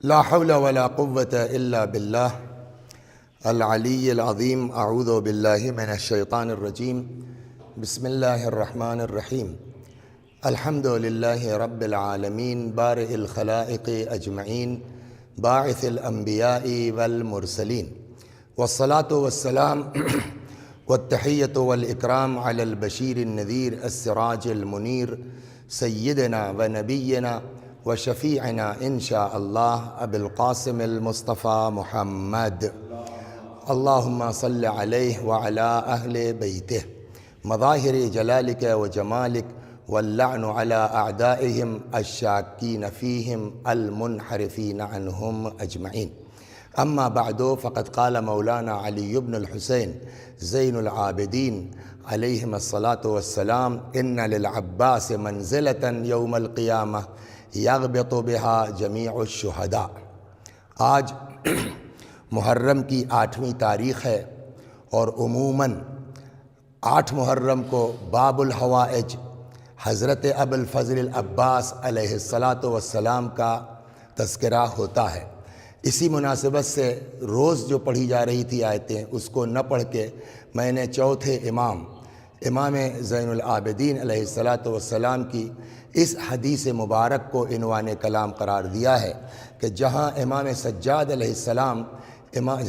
لا حول ولا قوة إلا بالله العلي العظيم. أعوذ بالله من الشيطان الرجيم. بسم الله الرحمن الرحيم. الحمد لله رب العالمين بارئ الخلائق أجمعين باعث الأنبياء والمرسلين، والصلاة والسلام والتحية والإكرام على البشير النذير السراج المنير سيدنا ونبينا وشفيعنا إن شاء الله أبي القاسم المصطفى محمد. اللهم صل عليه وعلى أهل بيته مظاهر جلالك وجمالك، واللعن على أعدائهم الشاكين فيهم المنحرفين عنهم أجمعين. أما بعد، فقد قال مولانا علي بن الحسين زين العابدين عليهم الصلاة والسلام: إن للعباس منزلة يوم القيامة یغبط بها جمیع الشہداء۔ آج محرم کی 8ویں تاریخ ہے، اور عموماً 8 محرم کو باب الحوائج حضرت ابو الفضل العباس علیہ الصلاۃ والسلام کا تذکرہ ہوتا ہے۔ اسی مناسبت سے روز جو پڑھی جا رہی تھی آیتیں، اس کو نہ پڑھ کے میں نے چوتھے امام زین العابدین علیہ الصلاۃ والسلام کی اس حدیث مبارک کو عنوان کلام قرار دیا ہے کہ جہاں امام سجاد علیہ السلام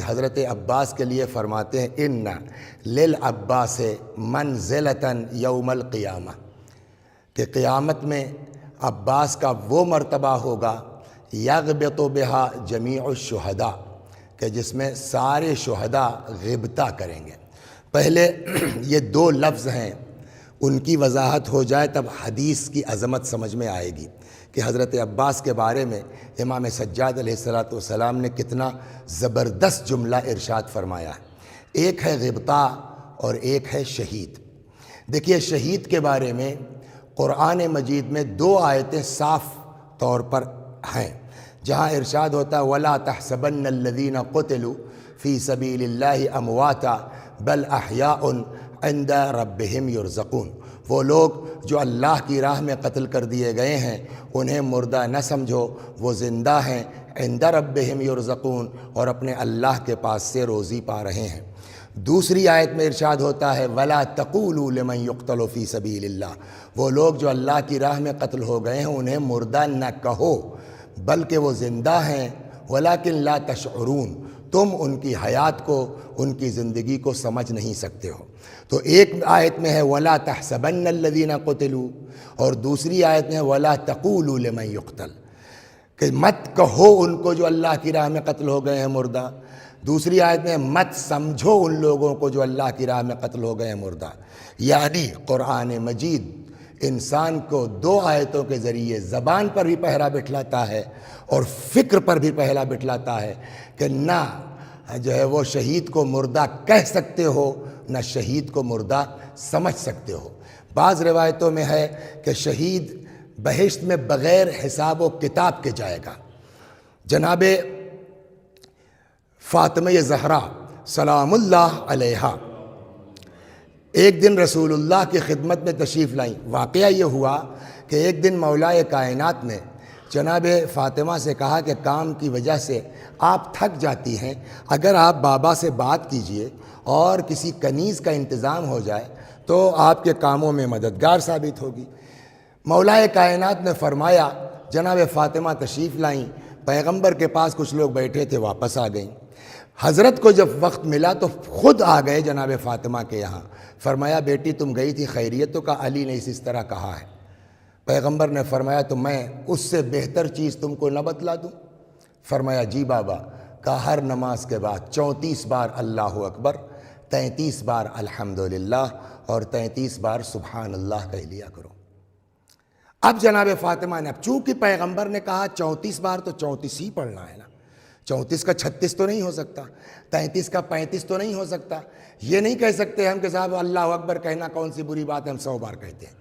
حضرت عباس کے لیے فرماتے ہیں: ان للعباس منزلتاً یوم القیامہ، کہ قیامت میں عباس کا وہ مرتبہ ہوگا یغبط بہا جمیع الشہداء، کہ جس میں سارے شہداء غبطہ کریں گے۔ پہلے یہ 2 لفظ ہیں، ان کی وضاحت ہو جائے تب حدیث کی عظمت سمجھ میں آئے گی کہ حضرت عباس کے بارے میں امام سجاد علیہ السلام نے کتنا زبردست جملہ ارشاد فرمایا ہے۔ ایک ہے غبطہ اور ایک ہے شہید۔ دیکھیے، شہید کے بارے میں قرآن مجید میں 2 آیتیں صاف طور پر ہیں، جہاں ارشاد ہوتا ہے: وَلَا تَحْسَبَنَّ الَّذِينَ قُتِلُوا فِي سَبِيلِ اللَّهِ أَمْوَاتًا بَلْ أَحْيَاءٌ عند ربہم یرزقون۔ وہ لوگ جو اللہ کی راہ میں قتل کر دیے گئے ہیں، انہیں مردہ نہ سمجھو، وہ زندہ ہیں، عند ربہم یرزقون، اور اپنے اللہ کے پاس سے روزی پا رہے ہیں۔ دوسری آیت میں ارشاد ہوتا ہے: وَلَا تَقُولُوا لِمَنْ يُقْتَلُ فِي سَبِيلِ اللَّهِ۔ وہ لوگ جو اللہ کی راہ میں قتل ہو گئے ہیں، انہیں مردہ نہ کہو، بلکہ وہ زندہ ہیں، وَلَكِنْ لَا تَشْعُرُونَ، تم ان کی حیات کو، ان کی زندگی کو سمجھ نہیں سکتے ہو۔ تو ایک آیت میں ہے وَلَا تَحْسَبَنَّ الَّذِينَ قُتِلُوا، اور دوسری آیت میں ہے وَلَا تَقُولُوا لِمَنْ يُقْتَلُ، کہ مت کہو ان کو جو اللہ کی راہ میں قتل ہو گئے ہیں مردہ۔ دوسری آیت میں مت سمجھو ان لوگوں کو جو اللہ کی راہ میں قتل ہو گئے ہیں مردہ۔ یعنی قرآن مجید انسان کو 2 آیتوں کے ذریعے زبان پر بھی پہرا بٹھلاتا ہے اور فکر پر بھی پہرا بٹھلاتا ہے کہ نہ جو ہے وہ شہید کو مردہ کہہ سکتے ہو، نہ شہید کو مردہ سمجھ سکتے ہو۔ بعض روایتوں میں ہے کہ شہید بہشت میں بغیر حساب و کتاب کے جائے گا۔ جناب فاطمہ زہرا سلام اللہ علیہا ایک دن رسول اللہ کی خدمت میں تشریف لائیں۔ واقعہ یہ ہوا کہ ایک دن مولا کائنات نے جناب فاطمہ سے کہا کہ کام کی وجہ سے آپ تھک جاتی ہیں، اگر آپ بابا سے بات کیجئے اور کسی کنیز کا انتظام ہو جائے تو آپ کے کاموں میں مددگار ثابت ہوگی۔ مولا کائنات نے فرمایا، جناب فاطمہ تشریف لائیں، پیغمبر کے پاس کچھ لوگ بیٹھے تھے، واپس آ گئیں۔ حضرت کو جب وقت ملا تو خود آ گئے جناب فاطمہ کے یہاں۔ فرمایا، بیٹی تم گئی تھی خیریت؟ تو کہا علی نے اس طرح کہا ہے۔ پیغمبر نے فرمایا، تو میں اس سے بہتر چیز تم کو نہ بتلا دوں؟ فرمایا، جی بابا۔ کہا، ہر نماز کے بعد 34 بار اللہ اکبر، 33 بار الحمدللہ اور 33 بار سبحان اللہ کہہ لیا کرو۔ اب جناب فاطمہ نے، اب چونکہ پیغمبر نے کہا 34 بار تو 34 ہی پڑھنا ہے نا، 34 کا 36 تو نہیں ہو سکتا، 33 کا 35 تو نہیں ہو سکتا۔ یہ نہیں کہہ سکتے ہم کہ صاحب اللہ اکبر کہنا کون سی بری بات ہے، ہم 100 بار کہتے ہیں۔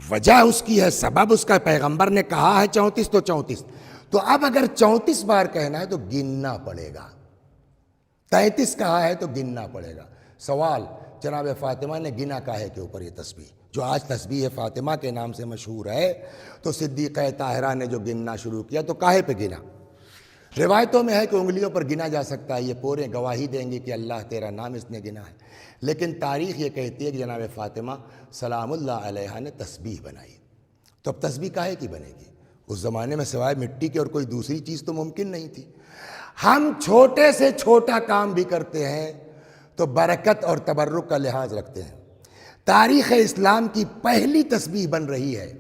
وجہ اس کی ہے، سبب اس کا، پیغمبر نے کہا ہے 34 تو 34۔ تو اب اگر 34 بار کہنا ہے تو گننا پڑے گا، 33 کہا ہے تو گننا پڑے گا۔ سوال، جناب فاطمہ نے گنا کاہے کے اوپر یہ تسبیح؟ جو آج تسبیح فاطمہ کے نام سے مشہور ہے، تو صدیقہ طاہرہ نے جو گننا شروع کیا تو کاہے پہ گنا؟ روایتوں میں ہے کہ انگلیوں پر گنا جا سکتا ہے، یہ پورے گواہی دیں گے کہ اللہ تیرا نام اس نے گنا ہے، لیکن تاریخ یہ کہتی ہے کہ جناب فاطمہ سلام اللہ علیہا نے تسبیح بنائی۔ تو اب تسبیح کاہے کی بنے گی؟ اس زمانے میں سوائے مٹی کے اور کوئی دوسری چیز تو ممکن نہیں تھی۔ ہم چھوٹے سے چھوٹا کام بھی کرتے ہیں تو برکت اور تبرک کا لحاظ رکھتے ہیں۔ تاریخ اسلام کی پہلی تسبیح بن رہی ہے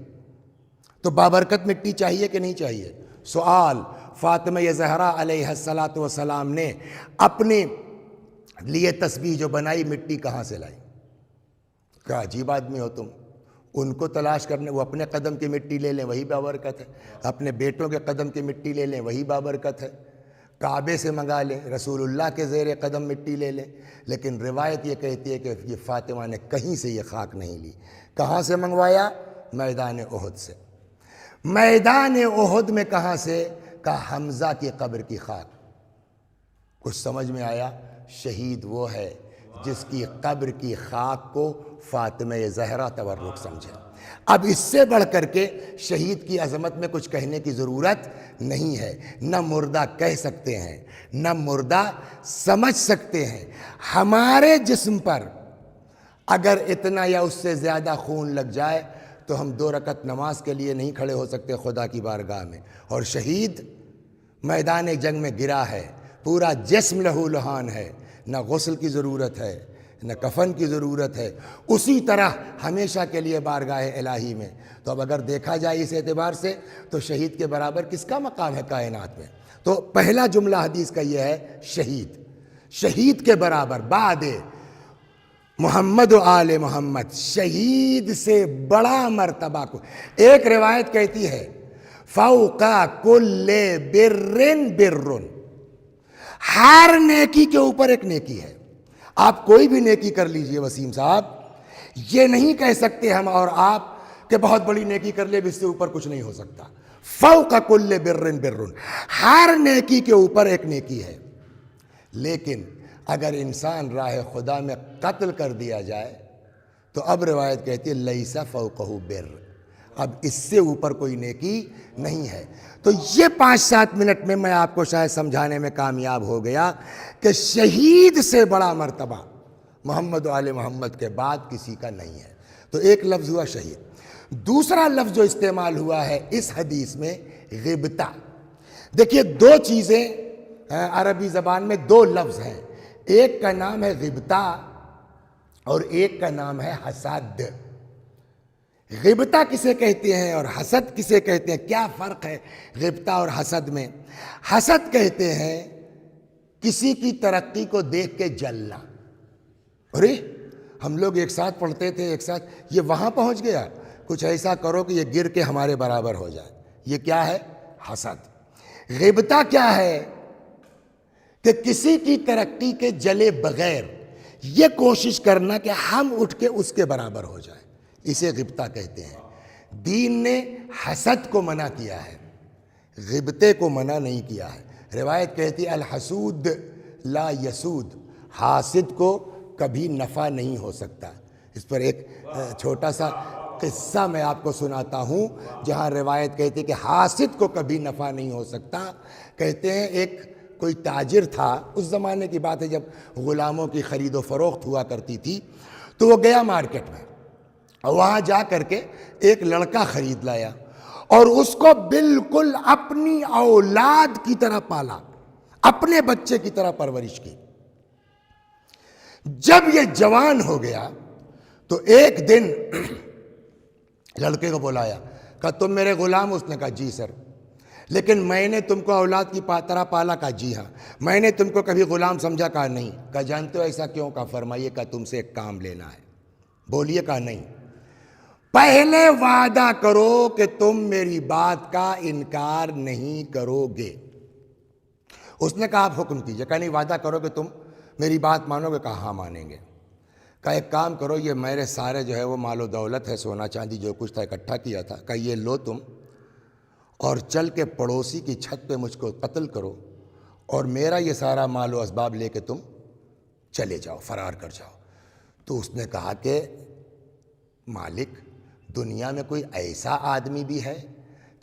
تو بابرکت مٹی چاہیے کہ نہیں چاہیے؟ سوال، فاطمہ زہرا علیہ السلام نے اپنے لیے تسبیح جو بنائی مٹی کہاں سے لائی؟ کیا عجیب آدمی ہو تم، ان کو تلاش کرنے، وہ اپنے قدم کی مٹی لے لیں وہی بابرکت ہے، اپنے بیٹوں کے قدم کی مٹی لے لیں وہی بابرکت ہے، کعبے سے منگا لیں، رسول اللہ کے زیر قدم مٹی لے لیں، لیکن روایت یہ کہتی ہے کہ یہ فاطمہ نے کہیں سے یہ خاک نہیں لی۔ کہاں سے منگوایا؟ میدان احد سے۔ میدان احد میں کہاں سے؟ کہا حمزہ کی قبر کی خاک۔ کچھ سمجھ میں آیا؟ شہید وہ ہے جس کی قبر کی خاک کو فاطمہ زہرا تبرک سمجھے۔ اب اس سے بڑھ کر کے شہید کی عظمت میں کچھ کہنے کی ضرورت نہیں ہے، نہ مردہ کہہ سکتے ہیں نہ مردہ سمجھ سکتے ہیں۔ ہمارے جسم پر اگر اتنا یا اس سے زیادہ خون لگ جائے تو ہم 2 رکعت نماز کے لیے نہیں کھڑے ہو سکتے خدا کی بارگاہ میں، اور شہید میدان جنگ میں گرا ہے، پورا جسم لہو لہان ہے، نہ غسل کی ضرورت ہے نہ کفن کی ضرورت ہے، اسی طرح ہمیشہ کے لیے بارگاہ الہی میں۔ تو اب اگر دیکھا جائے اس اعتبار سے تو شہید کے برابر کس کا مقام ہے کائنات میں؟ تو پہلا جملہ حدیث کا یہ ہے، شہید، شہید کے برابر بعد محمد و آل محمد، شہید سے بڑا مرتبہ کو۔ ایک روایت کہتی ہے فوق کل برن برن، ہر نیکی کے اوپر ایک نیکی ہے۔ آپ کوئی بھی نیکی کر لیجئے وسیم صاحب، یہ نہیں کہہ سکتے ہم اور آپ کہ بہت بڑی نیکی کر لے اس سے اوپر کچھ نہیں ہو سکتا۔ فوق کل برن برن، ہر نیکی کے اوپر ایک نیکی ہے، لیکن اگر انسان راہ خدا میں قتل کر دیا جائے تو اب روایت کہتی ہے لیس فوقہ بر، اب اس سے اوپر کوئی نیکی نہیں ہے۔ تو یہ 5-7 منٹ میں آپ کو شاید سمجھانے میں کامیاب ہو گیا کہ شہید سے بڑا مرتبہ محمد و آل محمد کے بعد کسی کا نہیں ہے۔ تو ایک لفظ ہوا شہید۔ دوسرا لفظ جو استعمال ہوا ہے اس حدیث میں غبطہ۔ دیکھیے 2 چیزیں عربی زبان میں 2 لفظ ہیں، ایک کا نام ہے غبطہ اور ایک کا نام ہے حسد۔ غبطہ کسے کہتے ہیں اور حسد کسے کہتے ہیں؟ کیا فرق ہے غبطہ اور حسد میں؟ حسد کہتے ہیں کسی کی ترقی کو دیکھ کے جلنا، ارے ہم لوگ ایک ساتھ پڑھتے تھے، ایک ساتھ، یہ وہاں پہنچ گیا، کچھ ایسا کرو کہ یہ گر کے ہمارے برابر ہو جائے، یہ کیا ہے؟ حسد۔ غبطہ کیا ہے؟ کہ کسی کی ترقی کے جلے بغیر یہ کوشش کرنا کہ ہم اٹھ کے اس کے برابر ہو جائیں، اسے غبطہ کہتے ہیں۔ دین نے حسد کو منع کیا ہے، غبطے کو منع نہیں کیا ہے۔ روایت کہتی ہے الحسود لا یسود، حاسد کو کبھی نفع نہیں ہو سکتا۔ اس پر ایک چھوٹا سا قصہ میں آپ کو سناتا ہوں، جہاں روایت کہتی ہے کہ حاسد کو کبھی نفع نہیں ہو سکتا۔ کہتے ہیں ایک کوئی تاجر تھا، اس زمانے کی بات ہے جب غلاموں کی خرید و فروخت ہوا کرتی تھی، تو وہ گیا مارکیٹ میں، وہاں جا کر کے ایک لڑکا خرید لایا اور اس کو بالکل اپنی اولاد کی طرح پالا، اپنے بچے کی طرح پرورش کی۔ جب یہ جوان ہو گیا تو ایک دن لڑکے کو بلایا، کہا تم میرے غلام؟ اس نے کہا جی سر، لیکن میں نے تم کو اولاد کی طرح پالا؟ کہا جی ہاں۔ میں نے تم کو کبھی غلام سمجھا؟ کہا نہیں۔ کہا جانتے ہو ایسا کیوں؟ کہا فرمائیے۔ کہا تم سے ایک کام لینا ہے۔ بولیے۔ کہا نہیں، پہلے وعدہ کرو کہ تم میری بات کا انکار نہیں کرو گے۔ اس نے کہا آپ حکم کیجئے۔ کہا نہیں، وعدہ کرو کہ تم میری بات مانو گے؟ کہا ہاں مانیں گے۔ کہا ایک کام کرو، یہ میرے سارے جو ہے وہ مال و دولت ہے، سونا چاندی جو کچھ تھا اکٹھا کیا تھا، کہا یہ لو تم، اور چل کے پڑوسی کی چھت پہ مجھ کو قتل کرو، اور میرا یہ سارا مال و اسباب لے کے تم چلے جاؤ، فرار کر جاؤ۔ تو اس نے کہا کہ مالک، دنیا میں کوئی ایسا آدمی بھی ہے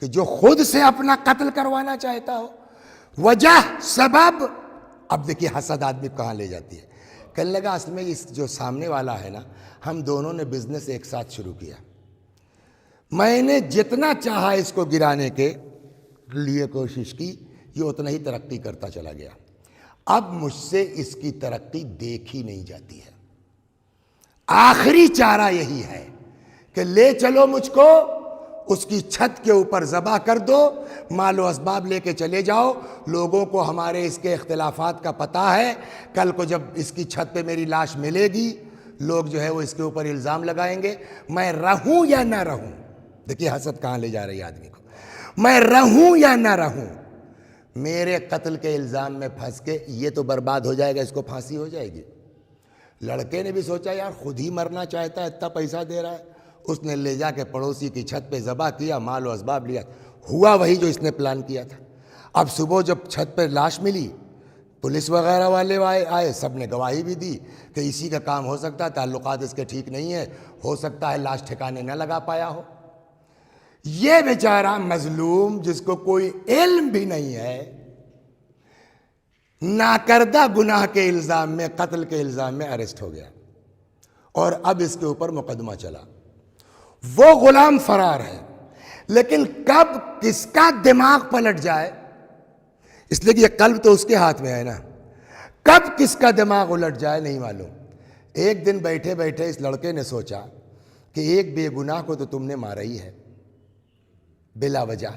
کہ جو خود سے اپنا قتل کروانا چاہتا ہو؟ وجہ سبب. اب دیکھیے حسد آدمی کہاں لے جاتی ہے. کہنے لگا اصل میں اس جو سامنے والا ہے نا، ہم دونوں نے بزنس ایک ساتھ شروع کیا، میں نے جتنا چاہا اس کو گرانے کے لیے کوشش کی، یہ اتنا ہی ترقی کرتا چلا گیا. اب مجھ سے اس کی ترقی دیکھی نہیں جاتی ہے. آخری چارہ یہی ہے کہ لے چلو مجھ کو، اس کی چھت کے اوپر ذبح کر دو، مال و اسباب لے کے چلے جاؤ. لوگوں کو ہمارے اس کے اختلافات کا پتہ ہے، کل کو جب اس کی چھت پہ میری لاش ملے گی، لوگ جو ہے وہ اس کے اوپر الزام لگائیں گے. میں رہوں یا نہ رہوں، دیکھیے حسد کہاں لے جا رہی ہے آدمی کو. میں رہوں یا نہ رہوں، میرے قتل کے الزام میں پھنس کے یہ تو برباد ہو جائے گا، اس کو پھانسی ہو جائے گی. لڑکے نے بھی سوچا یار خود ہی مرنا چاہتا ہے، اتنا پیسہ دے رہا ہے. اس نے لے جا کے پڑوسی کی چھت پہ ذبح کیا، مال و اسباب لیا. ہوا وہی جو اس نے پلان کیا تھا. اب صبح جب چھت پہ لاش ملی، پولیس وغیرہ والے آئے، سب نے گواہی بھی دی کہ اسی کا کام ہو سکتا ہے، تعلقات اس کے ٹھیک نہیں ہے، ہو سکتا ہے لاش ٹھکانے نہ لگا پایا ہو. یہ بیچارہ مظلوم جس کو کوئی علم بھی نہیں ہے، ناکردہ گناہ کے الزام میں، قتل کے الزام میں اریسٹ ہو گیا، اور اب اس کے اوپر مقدمہ چلا. وہ غلام فرار ہے، لیکن کب کس کا دماغ پلٹ جائے، اس لیے کہ یہ قلب تو اس کے ہاتھ میں ہے نا، کب کس کا دماغ الٹ جائے نہیں معلوم. ایک دن بیٹھے بیٹھے اس لڑکے نے سوچا کہ ایک بے گناہ کو تو تم نے مارا ہی ہے بلا وجہ.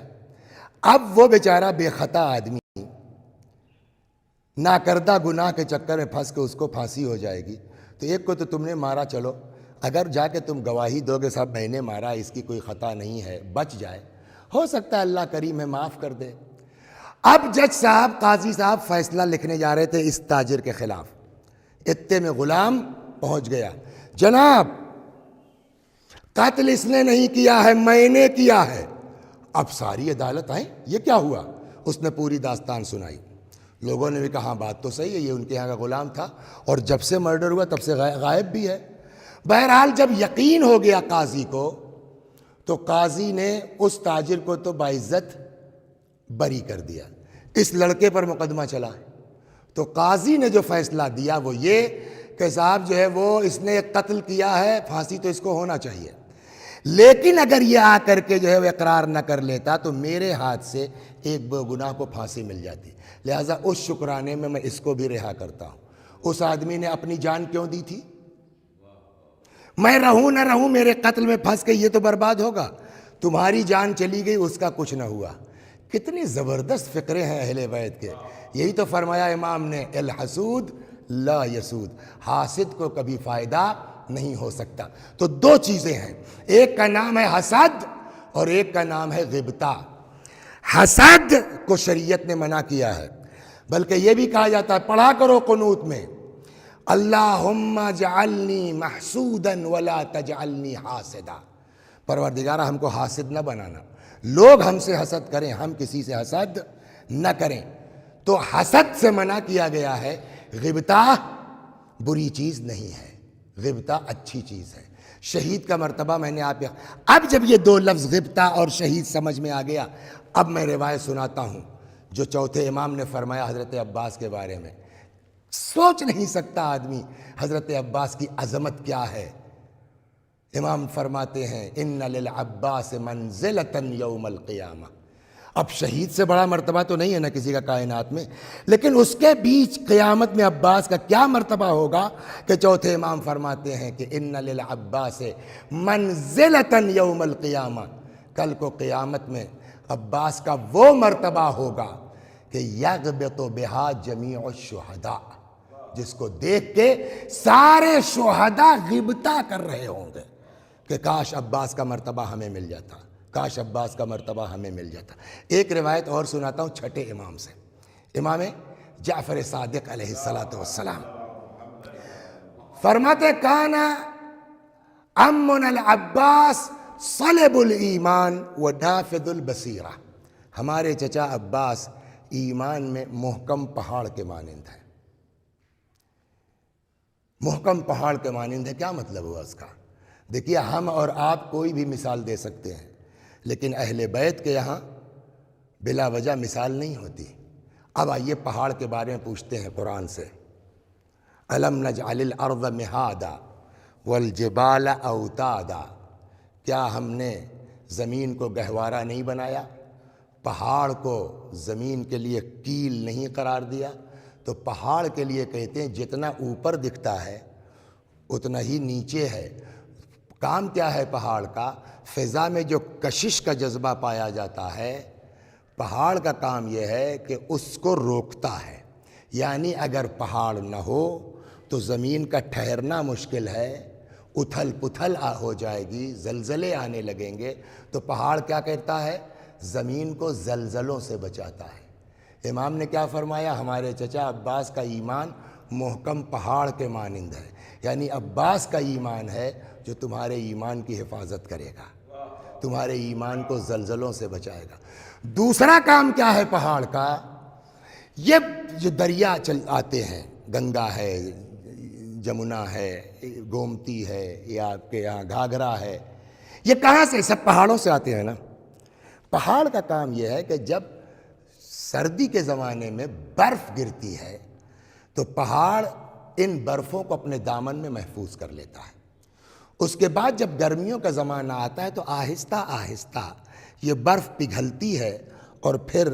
اب وہ بیچارہ بے خطا آدمی ناکردہ گناہ کے چکر میں پھنس کے اس کو پھانسی ہو جائے گی، تو ایک کو تو تم نے مارا، چلو اگر جا کے تم گواہی دو گے صاحب میں نے مارا، اس کی کوئی خطا نہیں ہے، بچ جائے، ہو سکتا ہے اللہ کریم ہے معاف کر دے. اب جج صاحب، قاضی صاحب فیصلہ لکھنے جا رہے تھے اس تاجر کے خلاف. اتنے میں غلام پہنچ گیا. جناب قتل اس نے نہیں کیا ہے، میں نے کیا ہے. اب ساری عدالت آئیں، یہ کیا ہوا؟ اس نے پوری داستان سنائی. لوگوں نے بھی کہا ہاں بات تو صحیح ہے، یہ ان کے یہاں کا غلام تھا اور جب سے مرڈر ہوا تب سے غائب بھی ہے. بہرحال جب یقین ہو گیا قاضی کو، تو قاضی نے اس تاجر کو تو باعزت بری کر دیا. اس لڑکے پر مقدمہ چلا. تو قاضی نے جو فیصلہ دیا وہ یہ کہ صاحب جو ہے وہ اس نے قتل کیا ہے، پھانسی تو اس کو ہونا چاہیے، لیکن اگر یہ آ کر کے جو ہے وہ اقرار نہ کر لیتا تو میرے ہاتھ سے ایک بے گناہ کو پھانسی مل جاتی. لہٰذا اس شکرانے میں اس کو بھی رہا کرتا ہوں. اس آدمی نے اپنی جان کیوں دی تھی؟ میں رہوں نہ رہوں، میرے قتل میں پھنس کے یہ تو برباد ہوگا. تمہاری جان چلی گئی، اس کا کچھ نہ ہوا. کتنی زبردست فقرے ہیں اہل بیت کے. یہی تو فرمایا امام نے، الحسود لا یسود، حاسد کو کبھی فائدہ نہیں ہو سکتا. تو دو چیزیں ہیں، ایک کا نام ہے حسد اور ایک کا نام ہے غبطہ. حسد کو شریعت نے منع کیا ہے، بلکہ یہ بھی کہا جاتا ہے، پڑھا کرو قنوت میں، اللہم اجعلنی محسودا ولا تجعلنی حاسدا. پروردگارہ ہم کو حاسد نہ بنانا، لوگ ہم سے حسد کریں، ہم کسی سے حسد نہ کریں. تو حسد سے منع کیا گیا ہے. غبطہ بری چیز نہیں ہے، غبطہ اچھی چیز ہے. شہید کا مرتبہ میں نے آپ اب جب یہ دو لفظ غبطہ اور شہید سمجھ میں آ گیا، اب میں روایت سناتا ہوں جو چوتھے امام نے فرمایا حضرت عباس کے بارے میں. سوچ نہیں سکتا آدمی حضرت عباس کی عظمت کیا ہے. امام فرماتے ہیں ان للعباس منزلۃ یوم القیامہ. اب شہید سے بڑا مرتبہ تو نہیں ہے نا کسی کا کائنات میں، لیکن اس کے بیچ قیامت میں عباس کا کیا مرتبہ ہوگا کہ چوتھے امام فرماتے ہیں کہ ان للعباس منزلۃ یوم القیامہ. کل کو قیامت میں عباس کا وہ مرتبہ ہوگا کہ یغبط بہا جمیع الشہداء، جس کو دیکھ کے سارے شہداء غبطہ کر رہے ہوں گے کہ کاش عباس کا مرتبہ ہمیں مل جاتا، کاش عباس کا مرتبہ ہمیں مل جاتا. ایک روایت اور سناتا ہوں چھٹے امام سے، امام جعفر صادق علیہ السلام فرماتے کان امنا العباس صلب الایمان و نافذ البصیرہ. ہمارے چچا عباس ایمان میں محکم پہاڑ کے مانند ہے. محکم پہاڑ کے مانند ہے، کیا مطلب ہوا اس کا؟ دیکھیے ہم اور آپ کوئی بھی مثال دے سکتے ہیں، لیکن اہل بیت کے یہاں بلا وجہ مثال نہیں ہوتی. اب آئیے پہاڑ کے بارے میں پوچھتے ہیں قرآن سے۔ الم نجعل الارض مہادا والجبال اوتادا، کیا ہم نے زمین کو گہوارہ نہیں بنایا، پہاڑ کو زمین کے لیے کیل نہیں قرار دیا؟ تو پہاڑ کے لیے کہتے ہیں جتنا اوپر دکھتا ہے اتنا ہی نیچے ہے۔ کام کیا ہے پہاڑ کا؟ فضا میں جو کشش کا جذبہ پایا جاتا ہے، پہاڑ کا کام یہ ہے کہ اس کو روکتا ہے۔ یعنی اگر پہاڑ نہ ہو تو زمین کا ٹھہرنا مشکل ہے، اتھل پتھل ہو جائے گی، زلزلے آنے لگیں گے۔ تو پہاڑ کیا کرتا ہے؟ زمین کو زلزلوں سے بچاتا ہے۔ امام نے کیا فرمایا؟ ہمارے چچا عباس کا ایمان محکم پہاڑ کے مانند ہے، یعنی عباس کا ایمان ہے جو تمہارے ایمان کی حفاظت کرے گا، تمہارے ایمان کو زلزلوں سے بچائے گا۔ دوسرا کام کیا ہے پہاڑ کا؟ یہ جو دریا آتے ہیں، گنگا ہے، جمنا ہے، گومتی ہے، یا آپ کے یہاں گھاگھرا ہے، یہ کہاں سے؟ سب پہاڑوں سے آتے ہیں نا۔ پہاڑ کا کام یہ ہے کہ جب سردی کے زمانے میں برف گرتی ہے تو پہاڑ ان برفوں کو اپنے دامن میں محفوظ کر لیتا ہے۔ اس کے بعد جب گرمیوں کا زمانہ آتا ہے تو آہستہ آہستہ یہ برف پگھلتی ہے اور پھر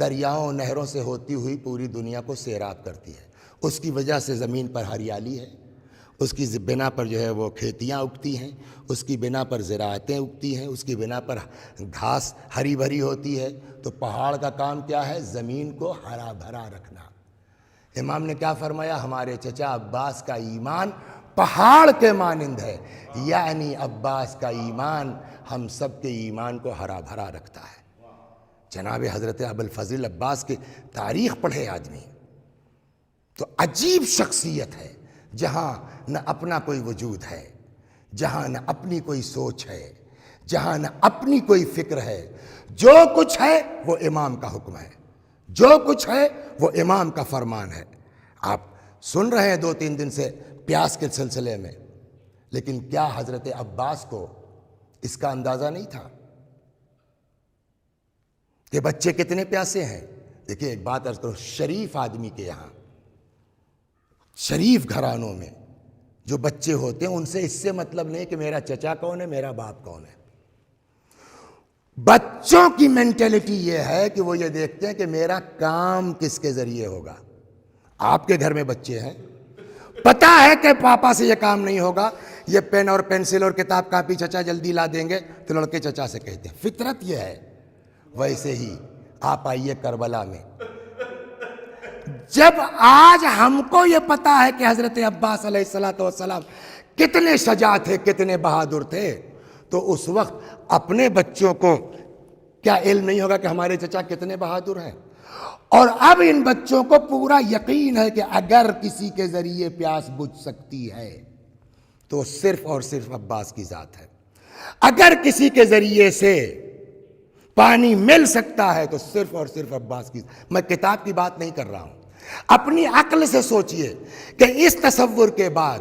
دریاؤں نہروں سے ہوتی ہوئی پوری دنیا کو سیراب کرتی ہے۔ اس کی وجہ سے زمین پر ہریالی ہے، اس کی بنا پر جو ہے وہ کھیتیاں اگتی ہیں، اس کی بنا پر زراعتیں اگتی ہیں، اس کی بنا پر گھاس ہری بھری ہوتی ہے۔ تو پہاڑ کا کام کیا ہے؟ زمین کو ہرا بھرا رکھنا۔ امام نے کیا فرمایا؟ ہمارے چچا عباس کا ایمان پہاڑ کے مانند ہے، یعنی عباس کا ایمان ہم سب کے ایمان کو ہرا بھرا رکھتا ہے۔ جناب حضرت ابوالفضل عباس کی تاریخ پڑھے آدمی تو عجیب شخصیت ہے، جہاں نہ اپنا کوئی وجود ہے، جہاں نہ اپنی کوئی سوچ ہے، جہاں نہ اپنی کوئی فکر ہے۔ جو کچھ ہے وہ امام کا حکم ہے، جو کچھ ہے وہ امام کا فرمان ہے۔ آپ سن رہے ہیں 2-3 دن سے پیاس کے سلسلے میں، لیکن کیا حضرت عباس کو اس کا اندازہ نہیں تھا کہ بچے کتنے پیاسے ہیں؟ دیکھیں ایک بات عرض کرو، شریف آدمی کے یہاں، شریف گھرانوں میں جو بچے ہوتے ہیں ان سے اس سے مطلب نہیں کہ میرا چچا کون ہے، میرا باپ کون ہے۔ بچوں کی مینٹیلٹی یہ ہے کہ وہ یہ دیکھتے ہیں کہ میرا کام کس کے ذریعے ہوگا۔ آپ کے گھر میں بچے ہیں، پتا ہے کہ پاپا سے یہ کام نہیں ہوگا، یہ پین اور پینسل اور کتاب کاپی چچا جلدی لا دیں گے، تو لڑکے چچا سے کہتے ہیں، فطرت یہ ہے۔ ویسے ہی آپ آئیے کربلا میں، جب آج ہم کو یہ پتا ہے کہ حضرت عباس علیہ السلام کتنے شجاع تھے، کتنے بہادر تھے، تو اس وقت اپنے بچوں کو کیا علم نہیں ہوگا کہ ہمارے چچا کتنے بہادر ہیں؟ اور اب ان بچوں کو پورا یقین ہے کہ اگر کسی کے ذریعے پیاس بجھ سکتی ہے تو صرف اور صرف عباس کی ذات ہے، اگر کسی کے ذریعے سے پانی مل سکتا ہے تو صرف اور صرف عباس کی۔ میں کتاب کی بات نہیں کر رہا ہوں، اپنی عقل سے سوچئے کہ اس تصور کے بعد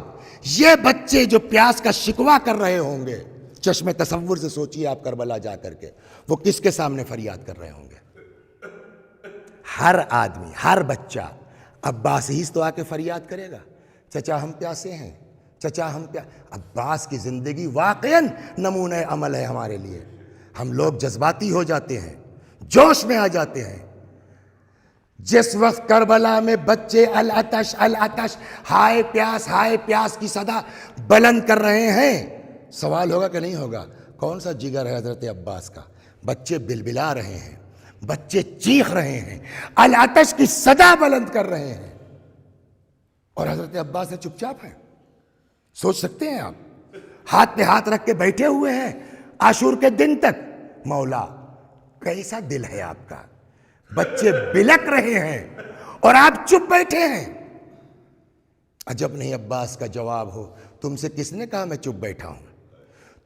یہ بچے جو پیاس کا شکوہ کر رہے ہوں گے، چشم تصور سے سوچئے آپ کربلا جا کر کے، وہ کس کے سامنے فریاد کر رہے ہوں گے؟ ہر آدمی، ہر بچہ عباس ہی تو آ کے فریاد کرے گا، چچا ہم پیاسے ہیں، چچا ہم عباس کی زندگی واقعاً نمونہ عمل ہے ہمارے لیے۔ ہم لوگ جذباتی ہو جاتے ہیں، جوش میں آ جاتے ہیں۔ جس وقت کربلا میں بچے العطش العطش، ہائے پیاس کی صدا بلند کر رہے ہیں، سوال ہوگا کہ نہیں ہوگا؟ کون سا جگر ہے حضرت عباس کا؟ بچے بلبلا رہے ہیں، بچے چیخ رہے ہیں، العطش کی صدا بلند کر رہے ہیں، اور حضرت عباس سے چپ چاپ ہیں۔ سوچ سکتے ہیں آپ؟ ہاتھ پہ ہاتھ رکھ کے بیٹھے ہوئے ہیں عاشور کے دن تک۔ مولا کیسا دل ہے آپ کا؟ بچے بلک رہے ہیں اور آپ چپ بیٹھے ہیں۔ عجب نہیں عباس کا جواب ہو، تم سے کس نے کہا میں چپ بیٹھا ہوں؟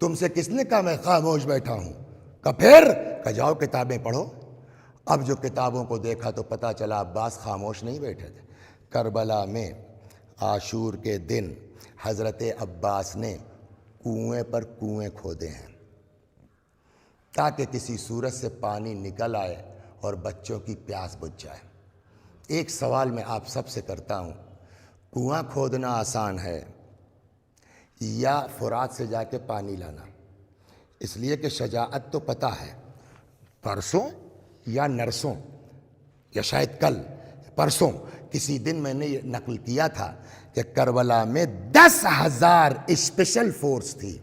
تم سے کس نے کہا میں خاموش بیٹھا ہوں؟ کہ جاؤ کتابیں پڑھو۔ اب جو کتابوں کو دیکھا تو پتا چلا عباس خاموش نہیں بیٹھے تھے۔ کربلا میں عاشور کے دن حضرت عباس نے کنویں پر کنویں کھودے ہیں تاکہ کسی صورت سے پانی نکل آئے اور بچوں کی پیاس بجھ جائے۔ ایک سوال میں آپ سب سے کرتا ہوں، کنواں کھودنا آسان ہے یا فرات سے جا کے پانی لانا؟ اس لیے کہ شجاعت تو پتہ ہے، پرسوں یا نرسوں یا شاید کل پرسوں کسی دن میں نے یہ نقل کیا تھا کہ کربلا میں 10,000 اسپیشل فورس تھی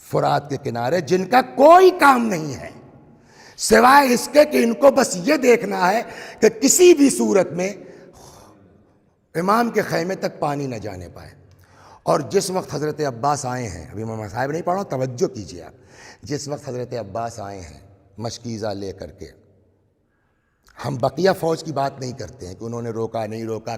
فرات کے کنارے، جن کا کوئی کام نہیں ہے سوائے اس کے کہ ان کو بس یہ دیکھنا ہے کہ کسی بھی صورت میں امام کے خیمے تک پانی نہ جانے پائے۔ اور جس وقت حضرت عباس آئے ہیں، ابھی میں صاحب نہیں پڑھ رہا ہوں، توجہ کیجئے آپ، جس وقت حضرت عباس آئے ہیں مشکیزہ لے کر کے، ہم بقیہ فوج کی بات نہیں کرتے ہیں کہ انہوں نے روکا نہیں روکا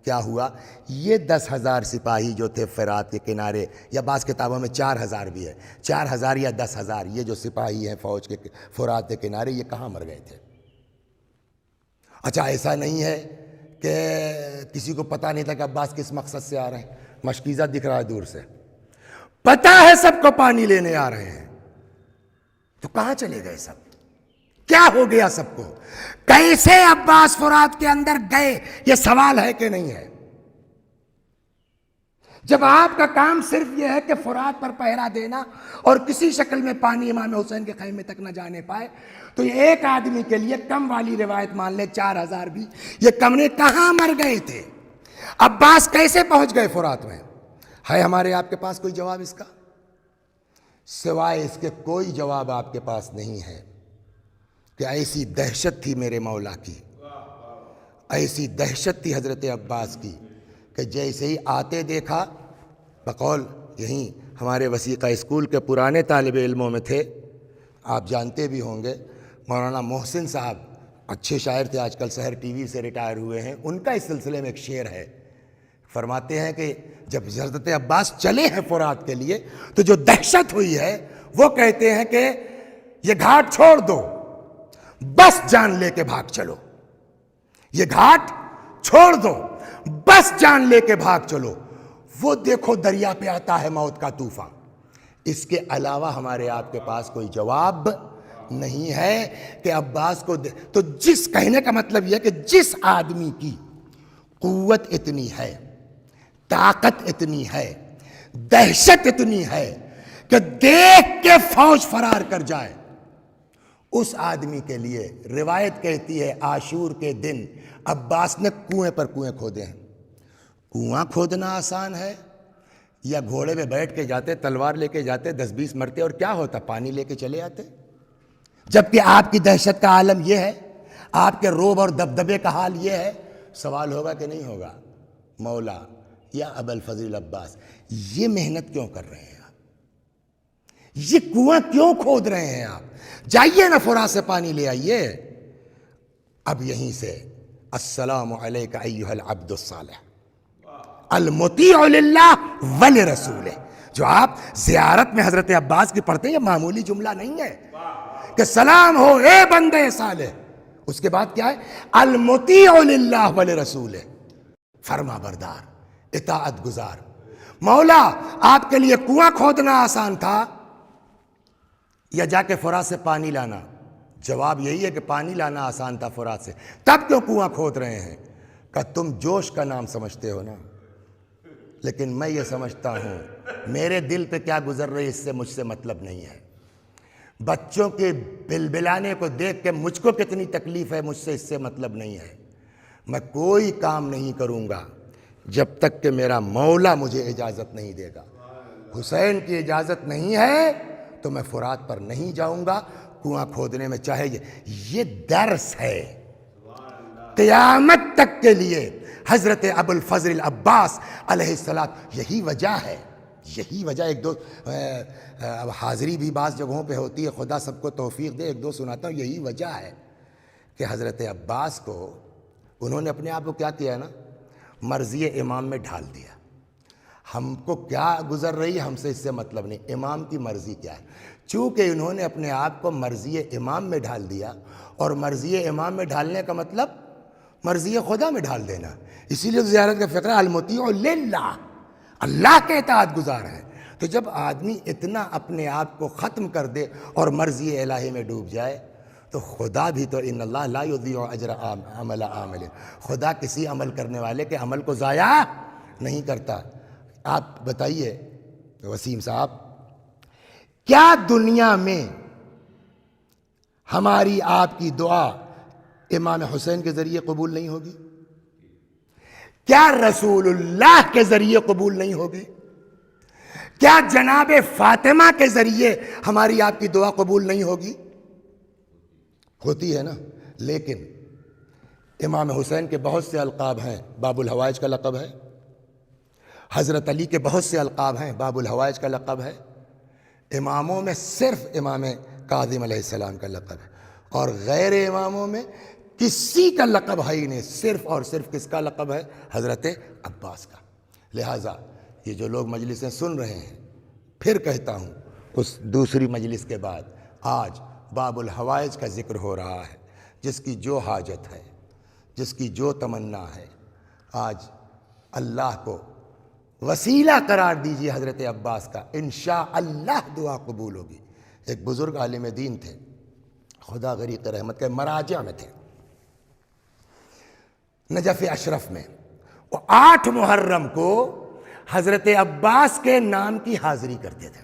کیا ہوا، یہ 10,000 سپاہی جو تھے فرات کے کنارے، یا بعض کتابوں میں 4,000 بھی ہے، 4,000 یا 10,000 یہ جو سپاہی ہیں فوج کے فرات کے کنارے، یہ کہاں مر گئے تھے؟ اچھا ایسا نہیں ہے کہ کسی کو پتہ نہیں تھا کہ عباس کس مقصد سے آ رہے ہیں، مشکیزہ دکھ رہا ہے دور سے، پتہ ہے سب کو پانی لینے آ رہے ہیں، تو کہاں چلے گئے سب؟ کیا ہو گیا سب کو؟ کیسے عباس فرات کے اندر گئے؟ یہ سوال ہے کہ نہیں ہے؟ جب آپ کا کام صرف یہ ہے کہ فرات پر پہرا دینا اور کسی شکل میں پانی امام حسین کے خیمے تک نہ جانے پائے، تو یہ ایک آدمی کے لیے کم والی روایت مان لیں 4,000 بھی، یہ کمرے کہاں مر گئے تھے؟ عباس کیسے پہنچ گئے فرات میں؟ ہے ہمارے آپ کے پاس کوئی جواب اس کا؟ سوائے اس کے کوئی جواب آپ کے پاس نہیں ہے کہ ایسی دہشت تھی میرے مولا کی، ایسی دہشت تھی حضرت عباس کی کہ جیسے ہی آتے دیکھا، بقول یہیں ہمارے وثیقہ اسکول کے پرانے طالب علموں میں تھے، آپ جانتے بھی ہوں گے، مولانا محسن صاحب اچھے شاعر تھے، آج کل سحر ٹی وی سے ریٹائر ہوئے ہیں، ان کا اس سلسلے میں ایک شعر ہے، فرماتے ہیں کہ جب حضرت عباس چلے ہیں فرات کے لیے تو جو دہشت ہوئی ہے، وہ کہتے ہیں کہ یہ گھاٹ چھوڑ دو، بس جان لے کے بھاگ چلو، یہ گھاٹ چھوڑ دو، بس جان لے کے بھاگ چلو، وہ دیکھو دریا پہ آتا ہے موت کا طوفان۔ اس کے علاوہ ہمارے آپ کے پاس کوئی جواب نہیں ہے کہ عباس کو تو جس کہنے کا مطلب یہ ہے کہ جس آدمی کی قوت اتنی ہے، طاقت اتنی ہے، دہشت اتنی ہے کہ دیکھ کے فوج فرار کر جائے، اس آدمی کے لیے روایت کہتی ہے عاشور کے دن عباس نے کنویں پر کنویں کھودے ہیں۔ کنواں کھودنا آسان ہے یا گھوڑے پہ بیٹھ کے جاتے، تلوار لے کے جاتے، 10-20 مرتے اور کیا ہوتا، پانی لے کے چلے آتے؟ جبکہ آپ کی دہشت کا عالم یہ ہے، آپ کے روب اور دبدبے کا حال یہ ہے، سوال ہوگا کہ نہیں ہوگا، مولا یا ابوالفضل عباس یہ محنت کیوں کر رہے ہیں آپ؟ یہ کنواں کیوں کھود رہے ہیں آپ؟ جائیے نا فرات سے پانی لے آئیے۔ اب یہیں سے السلام علیک ایھا العبد الصالح المطیع للہ ولرسولہ، جو آپ زیارت میں حضرت عباس کی پڑھتے ہیں، یہ معمولی جملہ نہیں ہے کہ سلام ہو اے بندے صالح، اس کے بعد کیا ہے؟ المطیع للہ ولرسولہ، فرما بردار، اطاعت گزار۔ مولا آپ کے لیے کنواں کھودنا آسان تھا یا جا کے فرات سے پانی لانا؟ جواب یہی ہے کہ پانی لانا آسان تھا فرات سے، تب کیوں کنواں کھود رہے ہیں؟ کہ تم جوش کا نام سمجھتے ہو نا، لیکن میں یہ سمجھتا ہوں میرے دل پہ کیا گزر رہی اس سے مجھ سے مطلب نہیں ہے، بچوں کے بلبلانے کو دیکھ کے مجھ کو کتنی تکلیف ہے، مجھ سے اس سے مطلب نہیں ہے۔ میں کوئی کام نہیں کروں گا جب تک کہ میرا مولا مجھے اجازت نہیں دے گا۔ حسین کی اجازت نہیں ہے تو میں فرات پر نہیں جاؤں گا کنواں کھودنے میں، چاہے یہ درس ہے قیامت تک کے لیے حضرت ابوالفضل عباس علیہ السلام۔ یہی وجہ ہے، یہی وجہ، ایک دو اب حاضری بھی بعض جگہوں پہ ہوتی ہے، خدا سب کو توفیق دے، ایک دو سناتا ہوں۔ یہی وجہ ہے کہ حضرت عباس کو انہوں نے اپنے آپ کو کیا کیا ہے نا، مرضی امام میں ڈھال دیا۔ ہم کو کیا گزر رہی ہے ہم سے اس سے مطلب نہیں، امام کی مرضی کیا ہے۔ چونکہ انہوں نے اپنے آپ کو مرضی امام میں ڈھال دیا، اور مرضی امام میں ڈھالنے کا مطلب مرضی خدا میں ڈھال دینا، اسی لیے زیارت کا فقرہ المطیع للہ، اللہ کے اطاعت گزار ہے۔ تو جب آدمی اتنا اپنے آپ کو ختم کر دے اور مرضی الہی میں ڈوب جائے تو خدا بھی تو ان اللہ لا یضیع اجر عمل عامل، خدا کسی عمل کرنے والے کے عمل کو ضائع نہیں کرتا۔ آپ بتائیے وسیم صاحب، کیا دنیا میں ہماری آپ کی دعا امام حسین کے ذریعے قبول نہیں ہوگی؟ کیا رسول اللہ کے ذریعے قبول نہیں ہوگی؟ کیا جناب فاطمہ کے ذریعے ہماری آپ کی دعا قبول نہیں ہوگی؟ ہوتی ہے نا۔ لیکن امام حسین کے بہت سے القاب ہیں، باب الحوائج کا لقب ہے۔ حضرت علی کے بہت سے القاب ہیں، باب الحوائج کا لقب ہے۔ اماموں میں صرف امام کاظم علیہ السلام کا لقب ہے، اور غیر اماموں میں کسی کا لقب ہے ہی نہیں، صرف اور صرف کس کا لقب ہے؟ حضرت عباس کا۔ لہٰذا یہ جو لوگ مجلسیں سن رہے ہیں، پھر کہتا ہوں اس دوسری مجلس کے بعد آج باب الحوائج کا ذکر ہو رہا ہے، جس کی جو حاجت ہے، جس کی جو تمنا ہے، آج اللہ کو وسیلہ قرار دیجیے حضرت عباس کا، انشاءاللہ دعا قبول ہوگی۔ ایک بزرگ عالم دین تھے، خدا غریق رحمت کے، مراجع میں تھے، نجف اشرف میں، وہ 8 محرم کو حضرت عباس کے نام کی حاضری کرتے تھے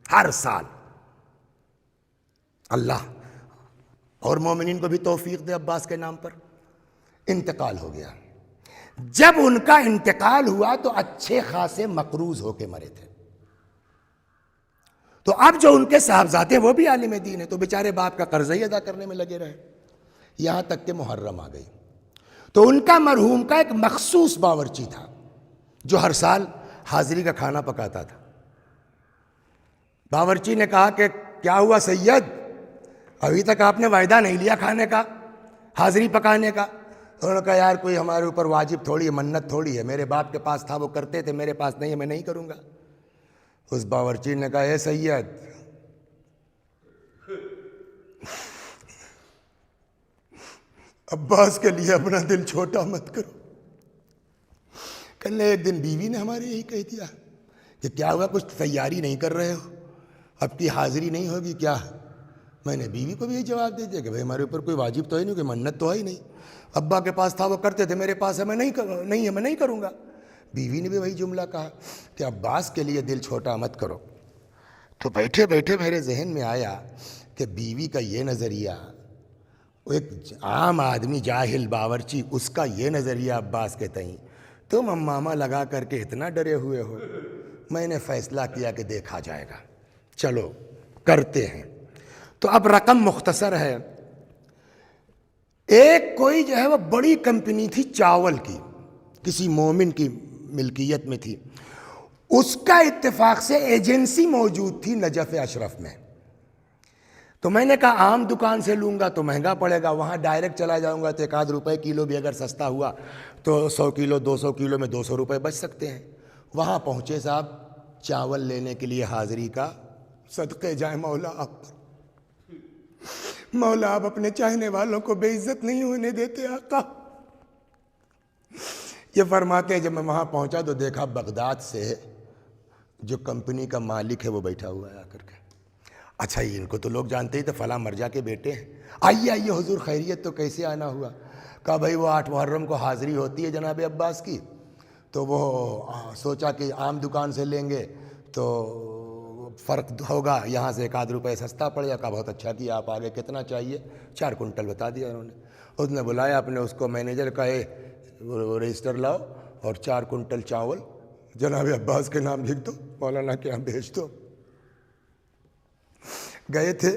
ہر سال۔ اللہ اور مومنین کو بھی توفیق دے عباس کے نام پر۔ انتقال ہو گیا۔ جب ان کا انتقال ہوا تو اچھے خاصے مقروض ہو کے مرے تھے، تو اب جو ان کے صاحبزادے وہ بھی عالم دین ہیں، تو بیچارے باپ کا قرض ہی ادا کرنے میں لگے رہے، یہاں تک کہ محرم آ گئی۔ تو ان کا مرحوم کا ایک مخصوص باورچی تھا جو ہر سال حاضری کا کھانا پکاتا تھا۔ باورچی نے کہا کہ کیا ہوا سید، ابھی تک آپ نے وعدہ نہیں لیا کھانے کا، حاضری پکانے کا؟ انہوں نے کہا یار کوئی ہمارے اوپر واجب تھوڑی ہے، منت تھوڑی ہے، میرے باپ کے پاس تھا وہ کرتے تھے، میرے پاس نہیں ہے میں نہیں کروں گا۔ اس باورچی نے کہا اے سید، عباس کے لیے اپنا دل چھوٹا مت کرو۔ کل ایک دن بیوی نے ہمارے یہی کہہ دیا کہ کیا ہوا، کچھ تیاری نہیں کر رہے ہو، اب کی حاضری نہیں ہوگی کیا؟ میں نے بیوی کو بھی یہی جواب دے دیا کہ بھائی ہمارے اوپر کوئی واجب تو ہے نہیں، کوئی منت تو ہے ہی نہیں، ابا کے پاس تھا وہ کرتے تھے، میرے پاس ہے میں نہیں کروں گا۔ بیوی نے بھی وہی جملہ کہا کہ عباس کے لیے دل چھوٹا مت کرو۔ تو بیٹھے بیٹھے میرے ذہن میں آیا کہ بیوی کا یہ نظریہ، ایک عام آدمی جاہل باورچی، اس کا یہ نظریہ عباس کے تئیں، تم امامہ لگا کر کے اتنا ڈرے ہوئے ہو۔ میں نے فیصلہ کیا کہ دیکھا جائے گا، چلو کرتے ہیں۔ تو اب رقم مختصر ہے، ایک کوئی جو ہے وہ بڑی کمپنی تھی چاول کی، کسی مومن کی ملکیت میں تھی، اس کا اتفاق سے ایجنسی موجود تھی نجف اشرف میں۔ تو میں نے کہا عام دکان سے لوں گا تو مہنگا پڑے گا، وہاں ڈائریکٹ چلا جاؤں گا تو 1 روپے کلو بھی اگر سستا ہوا تو 100 کلو 200 کلو میں 200 روپے بچ سکتے ہیں۔ وہاں پہنچے صاحب چاول لینے کے لیے حاضری کا، صدقے جائیں مولا آپ پر، مولا آپ اپنے چاہنے والوں کو بے عزت نہیں ہونے دیتے آقا۔ یہ فرماتے ہیں جب میں وہاں پہنچا تو دیکھا بغداد سے جو کمپنی کا مالک ہے وہ بیٹھا ہوا ہے آ کر کے۔ اچھا ان کو تو لوگ جانتے ہی تھے، فلاں مرجع کے بیٹے ہیں، آئیے حضور خیریت، تو کیسے آنا ہوا؟ کہا بھائی وہ 8 محرم کو حاضری ہوتی ہے جناب عباس کی، تو وہ سوچا کہ عام دکان سے لیں گے تو فرق ہوگا، یہاں سے 1 روپے سستا پڑے گا۔ کہا بہت اچھا کیا، آپ آگے کتنا چاہیے؟ 4 کنٹل بتا دیا انہوں نے۔ اس نے بلایا اپنے اس کو مینیجر کا، رجسٹر لاؤ اور 4 کنٹل چاول جناب عباس کے نام لکھ دو، مولانا کے یہاں بھیج دو۔ گئے تھے،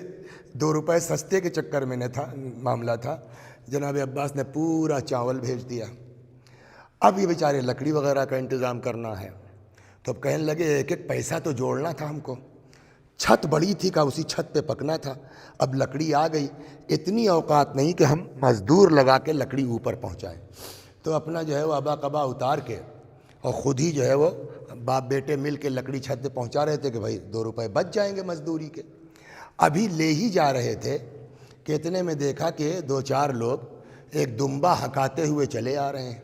2 روپے سستے کے چکر میں معاملہ تھا، جناب عباس نے پورا چاول بھیج دیا۔ اب یہ بیچارے لکڑی وغیرہ کا انتظام کرنا ہے، تو اب کہنے لگے ایک ایک پیسہ تو جوڑنا تھا ہم کو، چھت بڑی تھی، کہا اسی چھت پہ پکنا تھا، اب لکڑی آ گئی، اتنی اوقات نہیں کہ ہم مزدور لگا کے لکڑی اوپر پہنچائیں۔ تو اپنا جو ہے وہ ابا قبا اتار کے اور خود ہی جو ہے وہ باپ بیٹے مل کے لکڑی چھت پہ پہنچا رہے تھے کہ بھائی 2 روپے بچ جائیں گے مزدوری کے۔ ابھی لے ہی جا رہے تھے کہ اتنے میں دیکھا کہ 2-4 لوگ ایک دمبا ہکاتے ہوئے چلے آ رہے ہیں،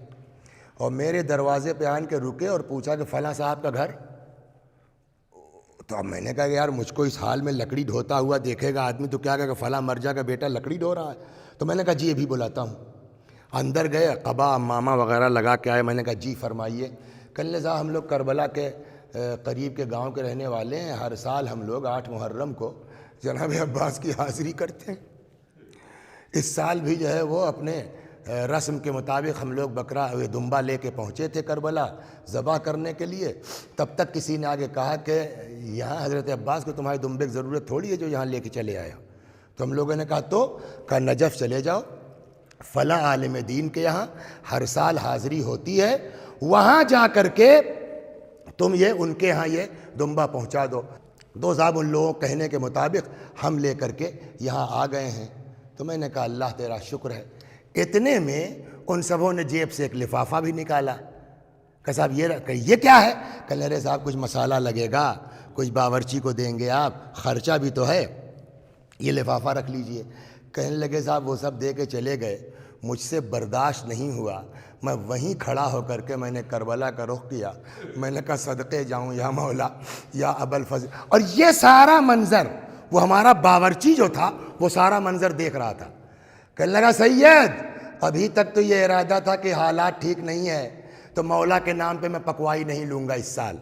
اور میرے دروازے پہ آن کے رکے اور پوچھا کہ فلاں صاحب کا گھر؟ تو اب میں نے کہا کہ یار مجھ کو اس حال میں لکڑی ڈھوتا ہوا دیکھے گا آدمی تو کیا کہے گا فلاں مرجا کا بیٹا لکڑی ڈھو رہا ہے. تو میں نے کہا جی ابھی بلاتا ہوں. اندر گئے, قبا امامہ وغیرہ لگا کے آئے. میں نے کہا جی فرمائیے. کہنے صاحب ہم لوگ کربلا کے قریب کے گاؤں کے رہنے والے ہیں, ہر سال ہم لوگ 8 محرم کو جناب عباس کی حاضری کرتے ہیں. اس سال بھی جو ہے وہ اپنے رسم کے مطابق ہم لوگ بکرا دمبا لے کے پہنچے تھے کربلا ذبح کرنے کے لیے. تب تک کسی نے آگے کہا کہ یہاں حضرت عباس کو تمہارے دمبے کی ضرورت تھوڑی ہے جو یہاں لے کے چلے آئے ہو. تو ہم لوگوں نے کہا تو کہا نجف چلے جاؤ, فلاں عالم دین کے یہاں ہر سال حاضری ہوتی ہے, وہاں جا کر کے تم یہ ان کے ہاں یہ دمبا پہنچا دو. تو صاحب ان لوگوں کہنے کے مطابق ہم لے کر کے یہاں آ گئے ہیں. تو میں نے کہا اللہ تیرا شکر ہے. اتنے میں ان سبوں نے جیب سے ایک لفافہ بھی نکالا. کہ صاحب یہ کیا ہے؟ کہ لے صاحب کچھ مسالہ لگے گا, کچھ باورچی کو دیں گے آپ, خرچہ بھی تو ہے, یہ لفافہ رکھ لیجئے. کہنے لگے صاحب وہ سب دے کے چلے گئے. مجھ سے برداشت نہیں ہوا, میں وہیں کھڑا ہو کر کے میں نے کربلا کا رخ کیا. میں نے کہا صدقے جاؤں یا مولا یا ابا الفضل. اور یہ سارا منظر وہ ہمارا باورچی جو تھا وہ سارا منظر دیکھ رہا تھا. کہنے لگا سید ابھی تک تو یہ ارادہ تھا کہ حالات ٹھیک نہیں ہے تو مولا کے نام پہ میں پکوائی نہیں لوں گا اس سال,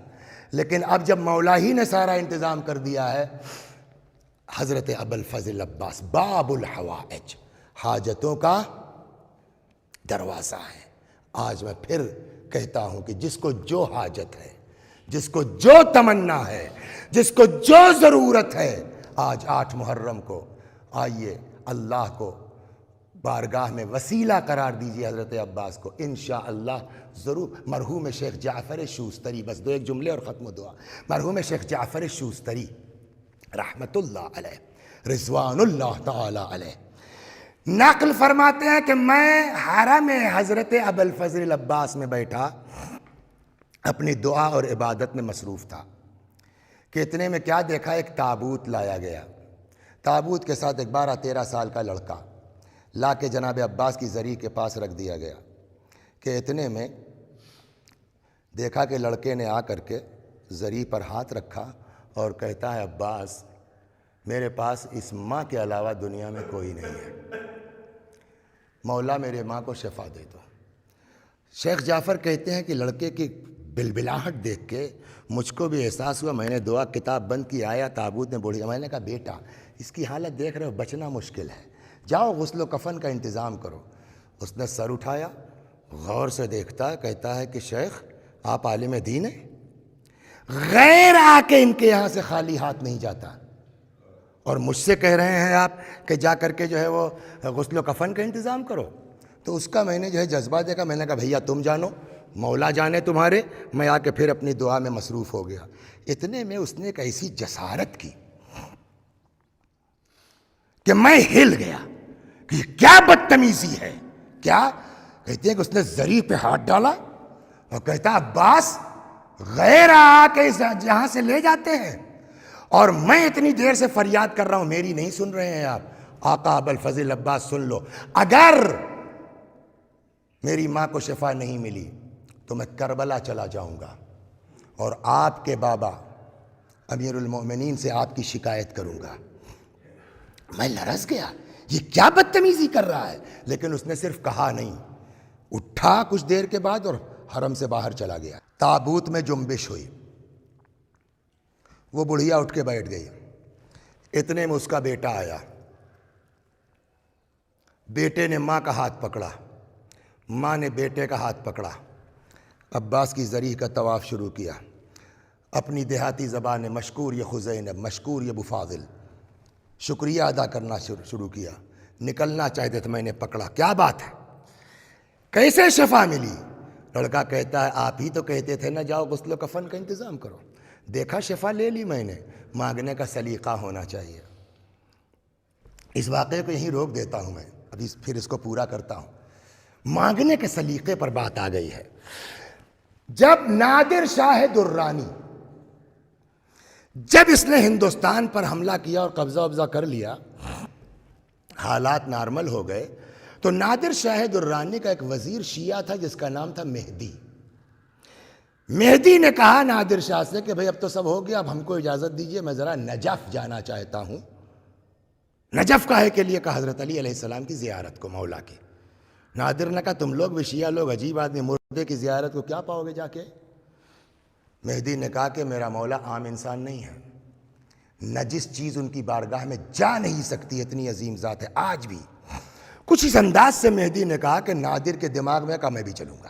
لیکن اب جب مولا ہی نے سارا انتظام کر دیا ہے. حضرت ابا الفضل عباس باب الحوائج, حاجتوں کا دروازہ ہے. آج میں پھر کہتا ہوں کہ جس کو جو حاجت ہے, جس کو جو تمنا ہے, جس کو جو ضرورت ہے, آج 8 محرم کو آئیے اللہ کو بارگاہ میں وسیلہ قرار دیجیے حضرت عباس کو. انشاءاللہ ضرور. مرحوم شیخ جعفر شوستری, بس 2 ایک جملے اور ختم دعا. مرحوم شیخ جعفر شوستری رحمت اللہ علیہ رضوان اللہ تعالی علیہ نقل فرماتے ہیں کہ میں حرم حضرت ابا الفضل عباس میں بیٹھا اپنی دعا اور عبادت میں مصروف تھا کہ اتنے میں کیا دیکھا, ایک تابوت لایا گیا. تابوت کے ساتھ ایک 12-13 سال کا لڑکا لا کے جناب عباس کی زری کے پاس رکھ دیا گیا. کہ اتنے میں دیکھا کہ لڑکے نے آ کر کے زری پر ہاتھ رکھا اور کہتا ہے عباس میرے پاس اس ماں کے علاوہ دنیا میں کوئی نہیں ہے, مولا میرے ماں کو شفا دے دو. شیخ جعفر کہتے ہیں کہ لڑکے کی بلبلاہٹ دیکھ کے مجھ کو بھی احساس ہوا. میں نے دعا کتاب بند کی, آیا تابوت میں بوڑھی. میں نے کہا بیٹا اس کی حالت دیکھ رہے ہو, بچنا مشکل ہے, جاؤ غسل و کفن کا انتظام کرو. اس نے سر اٹھایا, غور سے دیکھتا ہے, کہتا ہے کہ شیخ آپ عالم دین ہیں, غیر آ کے ان کے یہاں سے خالی ہاتھ نہیں جاتا, اور مجھ سے کہہ رہے ہیں آپ کہ جا کر کے جو ہے وہ غسل و کفن کا انتظام کرو. تو اس کا میں نے جو ہے جذبہ دیکھا. میں نے کہا بھیا تم جانو, مولا جانے تمہارے. میں آ کے پھر اپنی دعا میں مصروف ہو گیا. اتنے میں اس نے ایک ایسی جسارت کی کہ میں ہل گیا کہ یہ کیا بدتمیزی ہے. کیا کہتے ہیں کہ اس نے زری پہ ہاتھ ڈالا اور کہتا عباس غیر آ کے جہاں سے لے جاتے ہیں, اور میں اتنی دیر سے فریاد کر رہا ہوں, میری نہیں سن رہے ہیں آپ. آقا ابا الفضل عباس سن لو, اگر میری ماں کو شفا نہیں ملی تو میں کربلا چلا جاؤں گا اور آپ کے بابا امیر المومنین سے آپ کی شکایت کروں گا. میں لرز گیا, یہ کیا بدتمیزی کر رہا ہے. لیکن اس نے صرف کہا نہیں, اٹھا کچھ دیر کے بعد اور حرم سے باہر چلا گیا. تابوت میں جنبش ہوئی, وہ بڑھیا اٹھ کے بیٹھ گئی. اتنے میں اس کا بیٹا آیا. بیٹے نے ماں کا ہاتھ پکڑا, ماں نے بیٹے کا ہاتھ پکڑا. عباس کی زری کا طواف شروع کیا. اپنی دیہاتی زبان میں مشکور یہ خزینب, مشکور یہ بفاضل, شکریہ ادا کرنا شروع کیا. نکلنا چاہتے تھے, میں نے پکڑا. کیا بات ہے, کیسے شفا ملی؟ لڑکا کہتا ہے آپ ہی تو کہتے تھے نا جاؤ غسل و کفن کا انتظام کرو. دیکھا شفا لے لی میں نے. مانگنے کا سلیقہ ہونا چاہیے. اس واقعے کو یہیں روک دیتا ہوں میں, ابھی پھر اس کو پورا کرتا ہوں. مانگنے کے سلیقے پر بات آ گئی ہے. جب نادر شاہ درانی, جب اس نے ہندوستان پر حملہ کیا اور قبضہ وبضہ کر لیا, حالات نارمل ہو گئے, تو نادر شاہ درانی کا ایک وزیر شیعہ تھا جس کا نام تھا مہدی. مہدی نے کہا نادر شاہ سے کہ بھئی اب تو سب ہو گیا، اب ہم کو اجازت دیجئے، میں ذرا نجف جانا چاہتا ہوں۔ نجف کاہے کے لیے؟ کہا حضرت علی علیہ السلام کی زیارت کو، مولا کی۔ نادر نے کہا تم لوگ بھی شیعہ لوگ عجیب آدمی، مردے کی زیارت کو کیا پاؤ گے جا کے؟ مہدی نے کہا کہ میرا مولا عام انسان نہیں ہے، نجس چیز ان کی بارگاہ میں جا نہیں سکتی، اتنی عظیم ذات ہے۔ آج بھی کچھ اس انداز سے مہدی نے کہا کہ نادر کے دماغ میں کہا میں بھی چلوں گا۔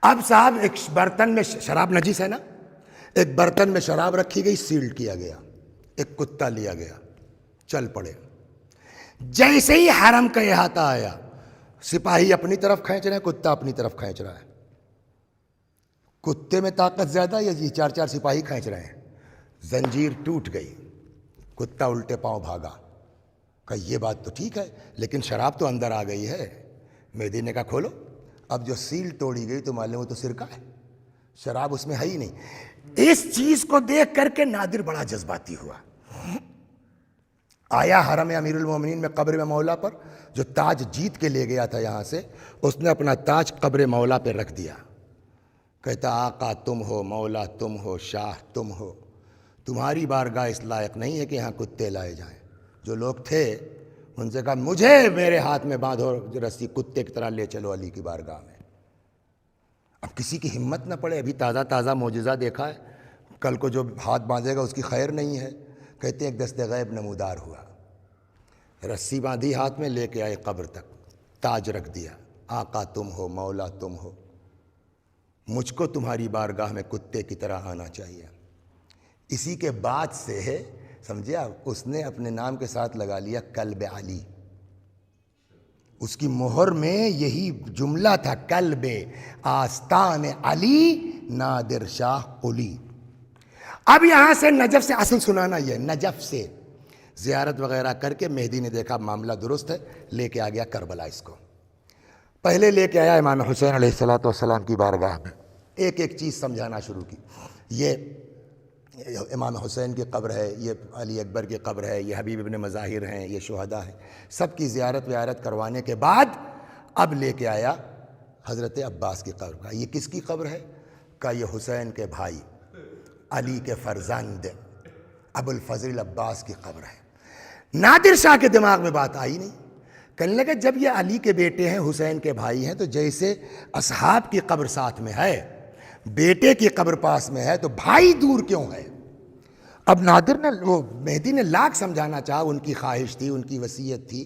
اب صاحب ایک برتن میں شراب، نجس ہے نا، ایک برتن میں شراب رکھی گئی، سیل کیا گیا، ایک کتا لیا گیا، چل پڑے۔ جیسے ہی حرم کا احاطہ آیا، سپاہی اپنی طرف کھینچ رہے ہیں، کتا اپنی طرف کھینچ رہا ہے۔ کتے میں طاقت زیادہ یا یہ چار چار سپاہی کھینچ رہے ہیں؟ زنجیر ٹوٹ گئی، کتا الٹے پاؤں بھاگا۔ کہا یہ بات تو ٹھیک ہے لیکن شراب تو اندر آ گئی ہے۔ مہدی نے کہا کھولو۔ اب جو سیل توڑی گئی تو معلوم وہ تو سرکہ ہے، شراب اس میں ہے ہی نہیں۔ اس چیز کو دیکھ کر کے نادر بڑا جذباتی ہوا، آیا حرم امیر المومنین میں قبر میں مولا پر، جو تاج جیت کے لے گیا تھا یہاں سے، اس نے اپنا تاج قبر مولا پہ رکھ دیا۔ کہتا آقا تم ہو، مولا تم ہو، شاہ تم ہو، تمہاری بارگاہ اس لائق نہیں ہے کہ یہاں کتے لائے جائیں۔ جو لوگ تھے ان سے کہا مجھے میرے ہاتھ میں باندھو رسی، کتے کی طرح لے چلو علی کی بارگاہ میں۔ اب کسی کی ہمت نہ پڑے، ابھی تازہ تازہ معجزہ دیکھا ہے، کل کو جو ہاتھ باندھے گا اس کی خیر نہیں ہے۔ کہتے ہیں ایک دست غیب نمودار ہوا، رسی باندھی ہاتھ میں، لے کے آئے قبر تک، تاج رکھ دیا۔ آقا تم ہو، مولا تم ہو، مجھ کو تمہاری بارگاہ میں کتے کی طرح آنا چاہیے۔ اسی کے بعد سے سمجھے آپ، اس نے اپنے نام کے ساتھ لگا لیا کلب علی۔ اس کی مہر میں یہی جملہ تھا، کلب آستان علی نادر شاہ قلی۔ اب یہاں سے نجف سے اصل سنانا یہ، نجف سے زیارت وغیرہ کر کے مہدی نے دیکھا معاملہ درست ہے، لے کے آ گیا کربلا۔ اس کو پہلے لے کے آیا امام حسین علیہ السلام کی بارگاہ میں، ایک ایک چیز سمجھانا شروع کی۔ یہ امام حسین کی قبر ہے، یہ علی اکبر کی قبر ہے، یہ حبیب ابن مظاہر ہیں، یہ شہداء ہیں، سب کی زیارت ویارت کروانے کے بعد اب لے کے آیا حضرت عباس کی قبر کا۔ یہ کس کی قبر ہے؟ کہا یہ حسین کے بھائی علی کے فرزند ابو الفضل عباس کی قبر ہے۔ نادر شاہ کے دماغ میں بات آئی نہیں، کہنے لگا جب یہ علی کے بیٹے ہیں، حسین کے بھائی ہیں، تو جیسے اصحاب کی قبر ساتھ میں ہے، بیٹے کی قبر پاس میں ہے، تو بھائی دور کیوں ہے؟ اب نادر نے، وہ مہدی نے لاکھ سمجھانا چاہا، ان کی خواہش تھی، ان کی وصیت تھی،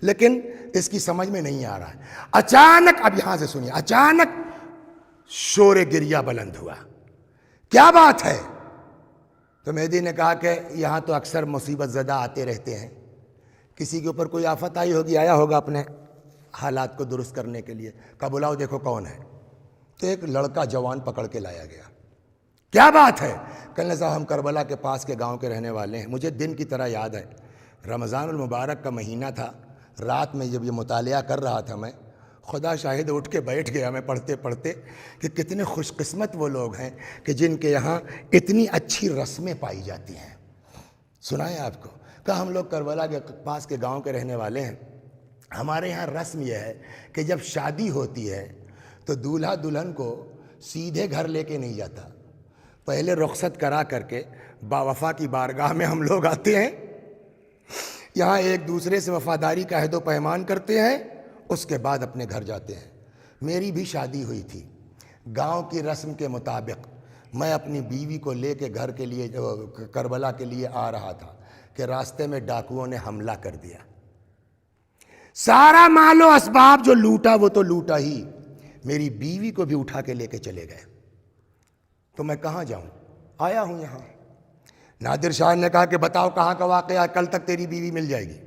لیکن اس کی سمجھ میں نہیں آ رہا ہے۔ اچانک، اب یہاں سے سنیے، اچانک شور گریہ بلند ہوا۔ کیا بات ہے؟ تو مہدی نے کہا کہ یہاں تو اکثر مصیبت زدہ آتے رہتے ہیں، کسی کے اوپر کوئی آفت آئی ہوگی، آیا ہوگا اپنے حالات کو درست کرنے کے لیے۔ کہا بلاؤ دیکھو کون ہے۔ تو ایک لڑکا جوان پکڑ کے لایا گیا۔ کیا بات ہے؟ کہنے صاحب ہم کربلا کے پاس کے گاؤں کے رہنے والے ہیں، مجھے دن کی طرح یاد ہے، رمضان المبارک کا مہینہ تھا، رات میں جب یہ مطالعہ کر رہا تھا میں، خدا شاہد اٹھ کے بیٹھ گیا میں پڑھتے پڑھتے کہ کتنے خوش قسمت وہ لوگ ہیں کہ جن کے یہاں اتنی اچھی رسمیں پائی جاتی ہیں۔ سنائیں آپ کو، کہا ہم لوگ کربلا کے پاس کے گاؤں کے رہنے والے ہیں، ہمارے یہاں رسم یہ ہے کہ جب شادی ہوتی ہے تو دولہا دلہن کو سیدھے گھر لے کے نہیں جاتا، پہلے رخصت کرا کر کے باوفا کی بارگاہ میں ہم لوگ آتے ہیں، یہاں ایک دوسرے سے وفاداری کا عہد و پیمان کرتے ہیں، اس کے بعد اپنے گھر جاتے ہیں۔ میری بھی شادی ہوئی تھی، گاؤں کی رسم کے مطابق میں اپنی بیوی کو لے کے گھر کے لیے، کربلا کے لیے آ رہا تھا کہ راستے میں ڈاکوؤں نے حملہ کر دیا، سارا مال و اسباب جو لوٹا وہ تو لوٹا ہی، میری بیوی کو بھی اٹھا کے لے کے چلے گئے، تو میں کہاں جاؤں؟ آیا ہوں یہاں۔ نادر شاہ نے کہا کہ بتاؤ کہاں کا واقعہ، کل تک تیری بیوی مل جائے گی۔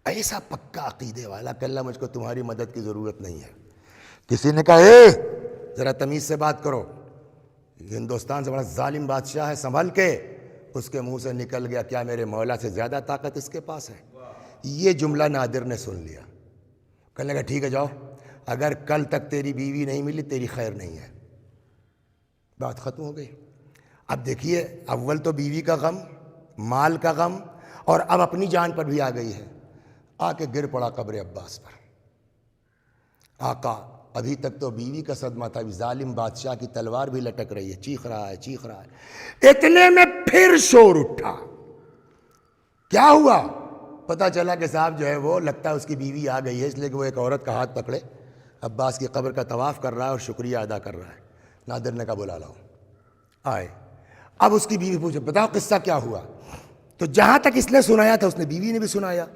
ایسا پکا عقیدے والا کہ اللہ مجھ کو تمہاری مدد کی ضرورت نہیں ہے۔ کسی نے کہا اے ذرا تمیز سے بات کرو، ہندوستان سے بڑا ظالم بادشاہ ہے، سنبھل کے۔ اس کے منہ سے نکل گیا کیا میرے مولا سے زیادہ طاقت اس کے پاس ہے؟ یہ جملہ نادر نے سن لیا، کہنے لگا ٹھیک ہے جاؤ، اگر کل تک تیری بیوی نہیں ملی تیری خیر نہیں ہے۔ بات ختم ہو گئی۔ اب دیکھیے، اول تو بیوی کا غم، مال کا غم، اور اب اپنی جان پر بھی آ گئی ہے۔ آ کے گر پڑا قبر عباس پر۔ آقا ابھی تک تو بیوی کا صدمہ تھا، ظالم بادشاہ کی تلوار بھی لٹک رہی ہے، چیخ رہا ہے چیخ رہا ہے۔ اتنے میں پھر شور اٹھا۔ کیا ہوا؟ پتہ چلا کہ صاحب جو ہے وہ لگتا ہے اس کی بیوی آ گئی ہے، اس لیے کہ وہ ایک عورت کا ہاتھ پکڑے عباس کی قبر کا طواف کر رہا ہے اور شکریہ ادا کر رہا ہے۔ نادر نے کہا بلا لاؤ۔ آئے۔ اب اس کی بیوی پوچھے بتاؤ قصہ کیا ہوا؟ تو جہاں تک اس نے سنایا تھا اس نے بیوی نے بھی سنایا۔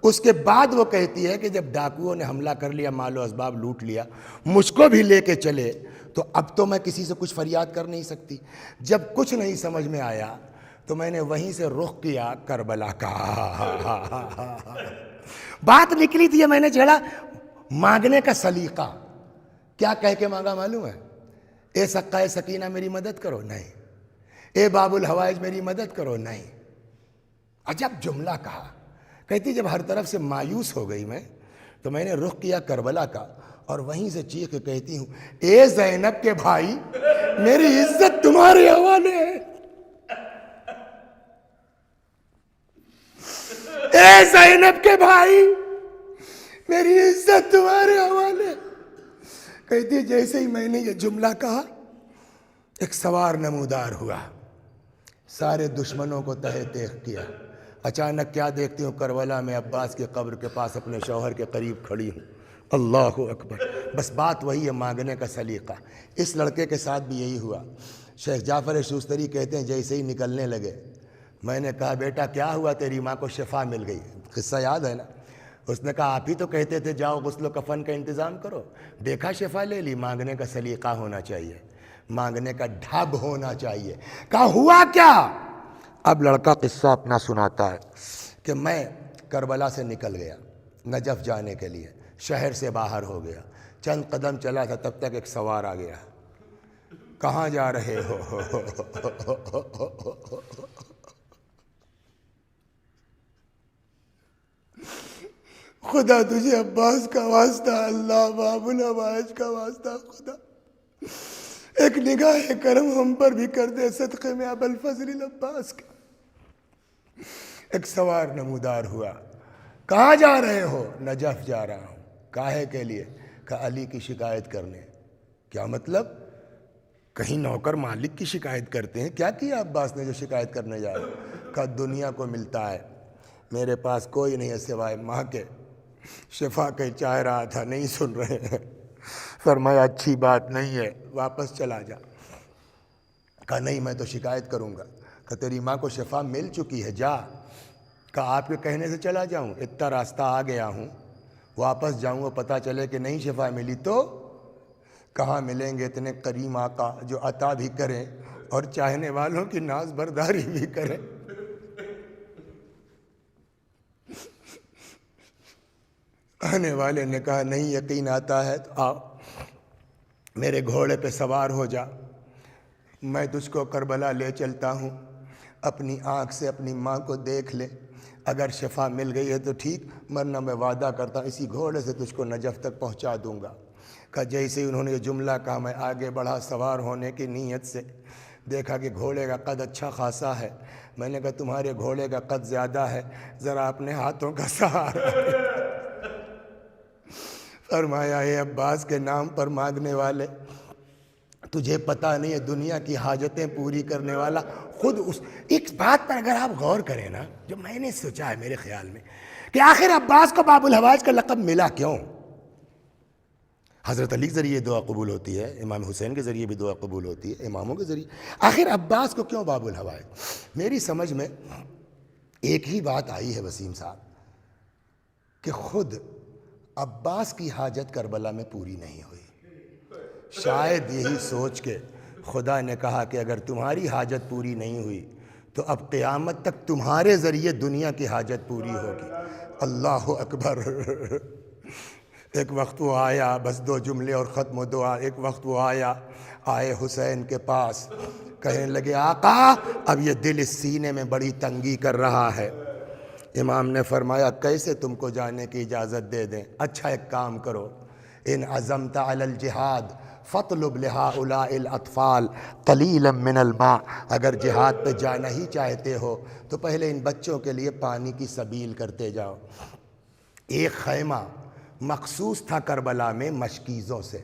اس کے بعد وہ کہتی ہے کہ جب ڈاکوؤں نے حملہ کر لیا، مال و اسباب لوٹ لیا، مجھ کو بھی لے کے چلے، تو اب تو میں کسی سے کچھ فریاد کر نہیں سکتی۔ جب کچھ نہیں سمجھ میں آیا تو میں نے وہیں سے رخ کیا کربلا کا۔ بات نکلی تھی، میں نے چھیڑا مانگنے کا سلیقہ۔ کیا کہہ کے مانگا معلوم ہے؟ اے سقائے سکینہ میری مدد کرو، نہیں۔ اے باب الحوائج میری مدد کرو، نہیں۔ عجب جملہ کہا۔ کہتی جب ہر طرف سے مایوس ہو گئی میں تو میں نے رخ کیا کربلا کا، اور وہیں سے چیخ کے کہتی ہوں اے زینب کے بھائی میری عزت تمہارے حوالے ہے، اے زینب کے بھائی میری عزت تمہارے حوالے ہے۔ کہتی جیسے ہی میں نے یہ جملہ کہا ایک سوار نمودار ہوا، سارے دشمنوں کو تہہ تیغ کیا۔ اچانک کیا دیکھتی ہوں؟ کربلا میں عباس کی قبر کے پاس اپنے شوہر کے قریب کھڑی ہوں۔ اللہ اکبر۔ بس بات وہی ہے، مانگنے کا سلیقہ۔ اس لڑکے کے ساتھ بھی یہی ہوا۔ شیخ جعفر شوستری کہتے ہیں جیسے ہی نکلنے لگے میں نے کہا بیٹا کیا ہوا؟ تیری ماں کو شفا مل گئی، قصہ یاد ہے نا؟ اس نے کہا آپ ہی تو کہتے تھے جاؤ غسل و کفن کا انتظام کرو، دیکھا شفا لے لی۔ مانگنے کا سلیقہ ہونا چاہیے، مانگنے کا ڈھب ہونا چاہیے۔ کہا ہوا کیا؟ اب لڑکا قصہ اپنا سناتا ہے کہ میں کربلا سے نکل گیا نجف جانے کے لیے، شہر سے باہر ہو گیا، چند قدم چلا تھا تب تک ایک سوار آ گیا۔ کہاں جا رہے ہو؟ خدا تجھے عباس کا واسطہ، اللہ باب الحوائج کا واسطہ، خدا ایک نگاہ کرم ہم پر بھی کر دے صدقے میں ابوالفضل العباس کا۔ ایک سوار نمودار ہوا۔ کہاں جا رہے ہو؟ نجف جا رہا ہوں۔ کاہے کے لیے؟ کہا علی کی شکایت کرنے۔ کیا مطلب؟ کہیں نوکر مالک کی شکایت کرتے ہیں؟ کیا کیا عباس نے جو شکایت کرنے جا رہا ہے؟ کہا دنیا کو ملتا ہے، میرے پاس کوئی نہیں ہے سوائے ماں کے، شفا کے چاہ رہا تھا، نہیں سن رہے ہیں۔ فرمایا اچھی بات نہیں ہے، واپس چلا جا۔ کہا نہیں میں تو شکایت کروں گا۔ کہا تیری ماں کو شفا مل چکی ہے، جا۔ کہا آپ کے کہنے سے چلا جاؤں؟ اتنا راستہ آ گیا ہوں، واپس جاؤں اور پتہ چلے کہ نہیں شفا ملی تو؟ کہاں ملیں گے اتنے کریم آقا جو عطا بھی کریں اور چاہنے والوں کی ناز برداری بھی کریں۔ آنے والے نے کہا نہیں یقین آتا ہے تو آؤ، میرے گھوڑے پہ سوار ہو جا، میں تجھ کو کربلا لے چلتا ہوں، اپنی آنکھ سے اپنی ماں کو دیکھ لے، اگر شفا مل گئی ہے تو ٹھیک، ورنہ میں وعدہ کرتا ہوں اسی گھوڑے سے تجھ کو نجف تک پہنچا دوں گا۔ کہ جیسے ہی انہوں نے یہ جملہ کہا میں آگے بڑھا سوار ہونے کی نیت سے، دیکھا کہ گھوڑے کا قد اچھا خاصا ہے۔ میں نے کہا تمہارے گھوڑے کا قد زیادہ ہے، ذرا اپنے ہاتھوں کا سہارا۔ فرمایا اے عباس کے نام پر مانگنے والے، تجھے پتہ نہیں ہے دنیا کی حاجتیں پوری کرنے والا خود اس ایک بات پر اگر آپ غور کریں نا، جو میں نے سوچا ہے میرے خیال میں کہ آخر عباس کو باب الحوائج کا لقب ملا کیوں؟ حضرت علی کے ذریعے دعا قبول ہوتی ہے، امام حسین کے ذریعے بھی دعا قبول ہوتی ہے، اماموں کے ذریعے، آخر عباس کو کیوں باب الحوائج؟ میری سمجھ میں ایک ہی بات آئی ہے وسیم صاحب کہ خود عباس کی حاجت کربلا میں پوری نہیں ہوئی، شاید یہی سوچ کے خدا نے کہا کہ اگر تمہاری حاجت پوری نہیں ہوئی تو اب قیامت تک تمہارے ذریعے دنیا کی حاجت پوری ہوگی۔ اللہ اکبر۔ ایک وقت وہ آیا، بس دو جملے اور ختم و دعا، ایک وقت وہ آئے حسین کے پاس، کہنے لگے آقا اب یہ دل اس سینے میں بڑی تنگی کر رہا ہے۔ امام نے فرمایا کیسے تم کو جانے کی اجازت دے دیں؟ اچھا ایک کام کرو، ان عزمت علی الجہاد فاطلب لہؤلاء الاطفال قلیلا من الماء، اگر جہاد پہ جانا ہی چاہتے ہو تو پہلے ان بچوں کے لیے پانی کی سبیل کرتے جاؤ۔ ایک خیمہ مخصوص تھا کربلا میں مشکیزوں سے۔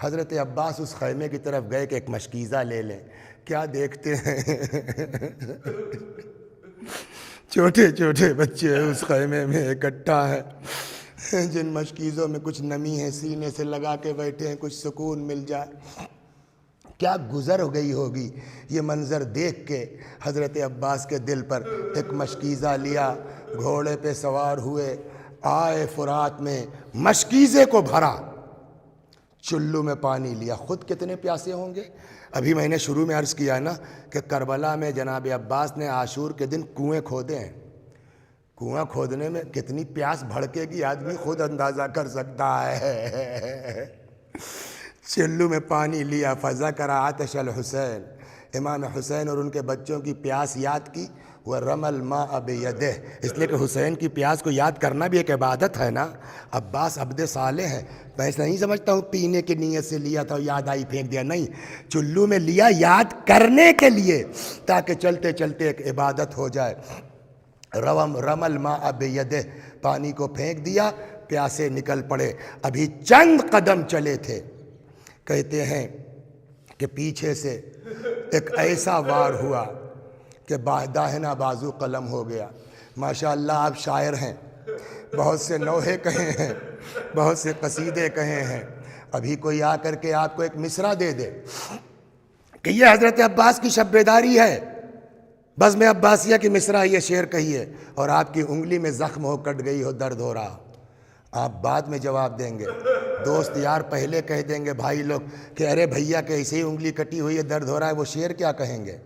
حضرت عباس اس خیمے کی طرف گئے کہ ایک مشکیزہ لے لیں، کیا دیکھتے ہیں چھوٹے چھوٹے بچے اس خیمے میں اکٹھا ہے، جن مشکیزوں میں کچھ نمی ہے سینے سے لگا کے بیٹھے ہیں، کچھ سکون مل جائے۔ کیا گزر ہو گئی ہوگی یہ منظر دیکھ کے حضرت عباس کے دل پر۔ ایک مشکیزہ لیا، گھوڑے پہ سوار ہوئے، آئے فرات میں، مشکیزے کو بھرا، چلو میں پانی لیا۔ خود کتنے پیاسے ہوں گے؟ ابھی میں نے شروع میں عرض کیا نا کہ کربلا میں جناب عباس نے عاشور کے دن کنویں کھودے ہیں۔ کنواں کھودنے میں کتنی پیاس بھڑکے گی آدمی خود اندازہ کر سکتا ہے۔ چلو میں پانی لیا، فذکر عطش الحسین، امام حسین اور ان کے بچوں کی پیاس یاد کی، وَرَمَى الْمَاءَ بِيَدِهِ، اس لیے کہ حسین کی پیاس کو یاد کرنا بھی ایک عبادت ہے نا۔ عباس عبد صالح ہے، میں ایسا نہیں سمجھتا ہوں پینے کی نیت سے لیا تھا یاد آئی پھینک دیا، نہیں، چلو میں لیا یاد کرنے کے لیے تاکہ چلتے چلتے ایک عبادت ہو جائے۔ رَمَى الْمَاءَ بِيَدِهِ، پانی کو پھینک دیا، پیاسے نکل پڑے، ابھی چند قدم چلے تھے، کہتے ہیں کہ پیچھے سے ایک ایسا وار ہوا کہ داہنا بازو قلم ہو گیا۔ ماشاءاللہ آپ شاعر ہیں، بہت سے نوحے کہے ہیں، بہت سے قصیدے کہے ہیں، ابھی کوئی آ کر کے آپ کو ایک مصرع دے دے کہ یہ حضرت عباس کی شب بیداری ہے، بزم عباسیہ کی مصرع یہ شعر کہیے، اور آپ کی انگلی میں زخم ہو کٹ گئی ہو، درد ہو رہا، آپ بعد میں جواب دیں گے۔ دوست یار پہلے کہہ دیں گے بھائی لوگ کہ ارے بھیا کہ ایسے ہی انگلی کٹی ہوئی ہے درد ہو رہا ہے، وہ شعر کیا کہیں گے؟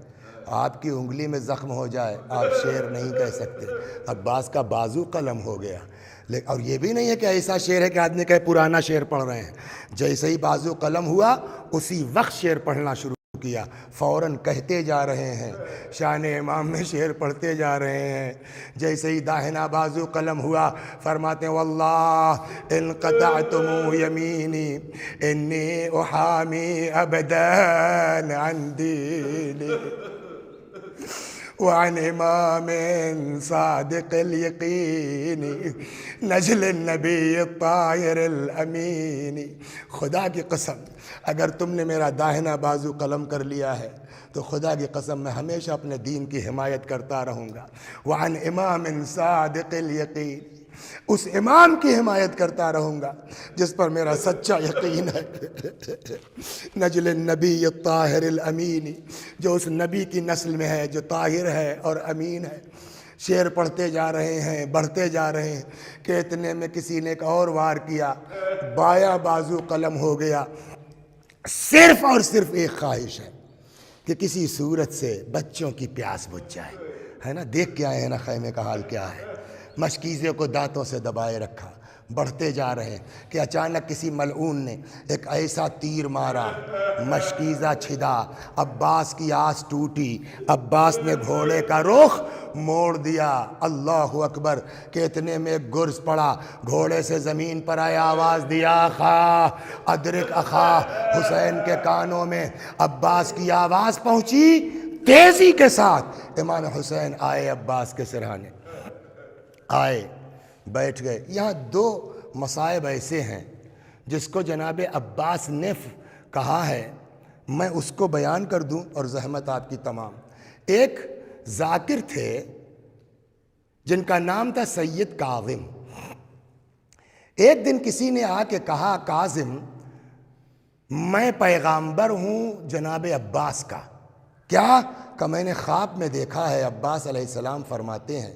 آپ کی انگلی میں زخم ہو جائے آپ شعر نہیں کہہ سکتے، عباس کا بازو قلم ہو گیا۔ اور یہ بھی نہیں ہے کہ ایسا شعر ہے کہ آدمی کہے پرانا شعر پڑھ رہے ہیں، جیسے ہی بازو قلم ہوا اسی وقت شعر پڑھنا شروع کیا، فوراً کہتے جا رہے ہیں، شان امام میں شعر پڑھتے جا رہے ہیں۔ جیسے ہی داہنا بازو قلم ہوا فرماتے ہیں واللہ ان قطعتم یمینی انی احامی ابدان عن دینی وعن امام صادق الیقین نجل النبی الطاہر الامین۔ خدا کی قسم اگر تم نے میرا داہنا بازو قلم کر لیا ہے تو خدا کی قسم میں ہمیشہ اپنے دین کی حمایت کرتا رہوں گا۔ وعن امام صادق الیقین، اس امام کی حمایت کرتا رہوں گا جس پر میرا سچا یقین ہے۔ نجل النبی الطاہر الامین، جو اس نبی کی نسل میں ہے جو طاہر ہے اور امین ہے۔ شعر پڑھتے جا رہے ہیں، بڑھتے جا رہے ہیں کہ اتنے میں کسی نے ایک اور وار کیا، بایاں بازو قلم ہو گیا۔ صرف اور صرف ایک خواہش ہے کہ کسی صورت سے بچوں کی پیاس بجھ جائے، ہے نا؟ دیکھ کے آئے ہیں نا خیمے کا حال کیا ہے۔ مشکیزے کو دانتوں سے دبائے رکھا، بڑھتے جا رہے ہیں کہ اچانک کسی ملعون نے ایک ایسا تیر مارا، مشکیزہ چھدا، عباس کی آس ٹوٹی، عباس نے گھوڑے کا رخ موڑ دیا۔ اللہ اکبر کہ اتنے میں ایک گرز پڑا، گھوڑے سے زمین پر آیا، آواز دیا اخا ادرک اخا۔ حسین کے کانوں میں عباس کی آواز پہنچی، تیزی کے ساتھ امام حسین آئے عباس کے سرہانے، آئے بیٹھ گئے۔ یہاں دو مصائب ایسے ہیں جس کو جناب عباس نے کہا ہے، میں اس کو بیان کر دوں اور زحمت آپ کی تمام۔ ایک ذاکر تھے جن کا نام تھا سید کاظم۔ ایک دن کسی نے آ کے کہا کاظم میں پیغامبر ہوں جناب عباس کا۔ کیا کہ میں نے خواب میں دیکھا ہے، عباس علیہ السلام فرماتے ہیں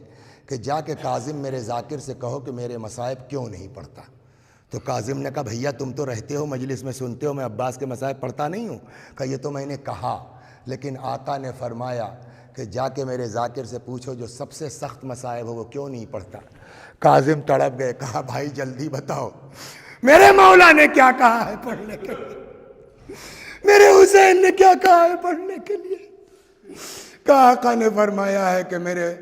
کہ جا کے کاظم میرے ذاکر سے کہو کہ میرے مصائب کیوں نہیں پڑھتا۔ تو کاظم نے کہا بھیا تم تو رہتے ہو مجلس میں سنتے ہو، میں عباس کے مصائب پڑھتا نہیں ہوں۔ کہا یہ تو میں نے کہا، لیکن آقا نے فرمایا کہ جا کے میرے ذاکر سے پوچھو جو سب سے سخت مصائب ہو وہ کیوں نہیں پڑھتا۔ کاظم تڑپ گئے، کہا بھائی جلدی بتاؤ میرے مولا نے کیا کہا ہے پڑھنے کے لیے، میرے حسین نے کیا کہا ہے پڑھنے کے لیے۔ کہا آقا نے فرمایا ہے کہ میرے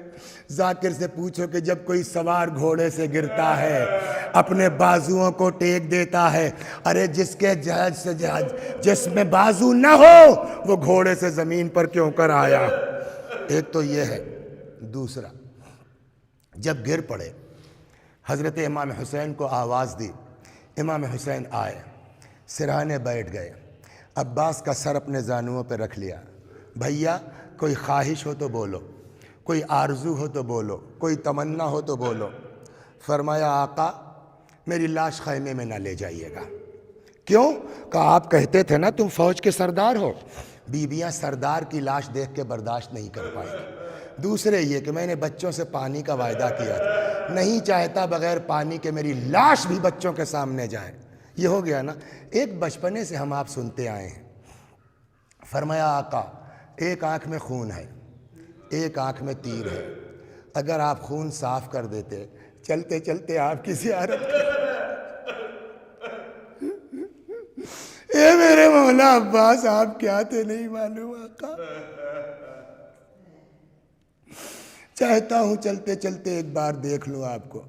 ذاکر سے پوچھو کہ جب کوئی سوار گھوڑے سے گرتا ہے اپنے بازوؤں کو ٹیک دیتا ہے، ارے جس کے جس میں بازو نہ ہو وہ گھوڑے سے زمین پر کیوں کر آیا۔ ایک تو یہ ہے۔ دوسرا، جب گر پڑے حضرت امام حسین کو آواز دی، امام حسین آئے، سرہانے بیٹھ گئے، عباس کا سر اپنے زانوؤں پہ رکھ لیا، بھیا کوئی خواہش ہو تو بولو، کوئی آرزو ہو تو بولو، کوئی تمنا ہو تو بولو۔ فرمایا آقا میری لاش خیمے میں نہ لے جائیے گا۔ کیوں؟ کہا آپ کہتے تھے نا تم فوج کے سردار ہو، بیویاں سردار کی لاش دیکھ کے برداشت نہیں کر پائیں گی۔ دوسرے یہ کہ میں نے بچوں سے پانی کا وعدہ کیا تھا، نہیں چاہتا بغیر پانی کے میری لاش بھی بچوں کے سامنے جائے۔ یہ ہو گیا نا، ایک بچپنے سے ہم آپ سنتے آئے ہیں۔ فرمایا آقا ایک آنکھ میں خون ہے، ایک آنکھ میں تیر ہے، اگر آپ خون صاف کر دیتے چلتے چلتے آپ کی زیارت اے میرے مولا عباس آپ کیا تھے نہیں معلوم آقا، چاہتا ہوں چلتے چلتے ایک بار دیکھ لوں آپ کو۔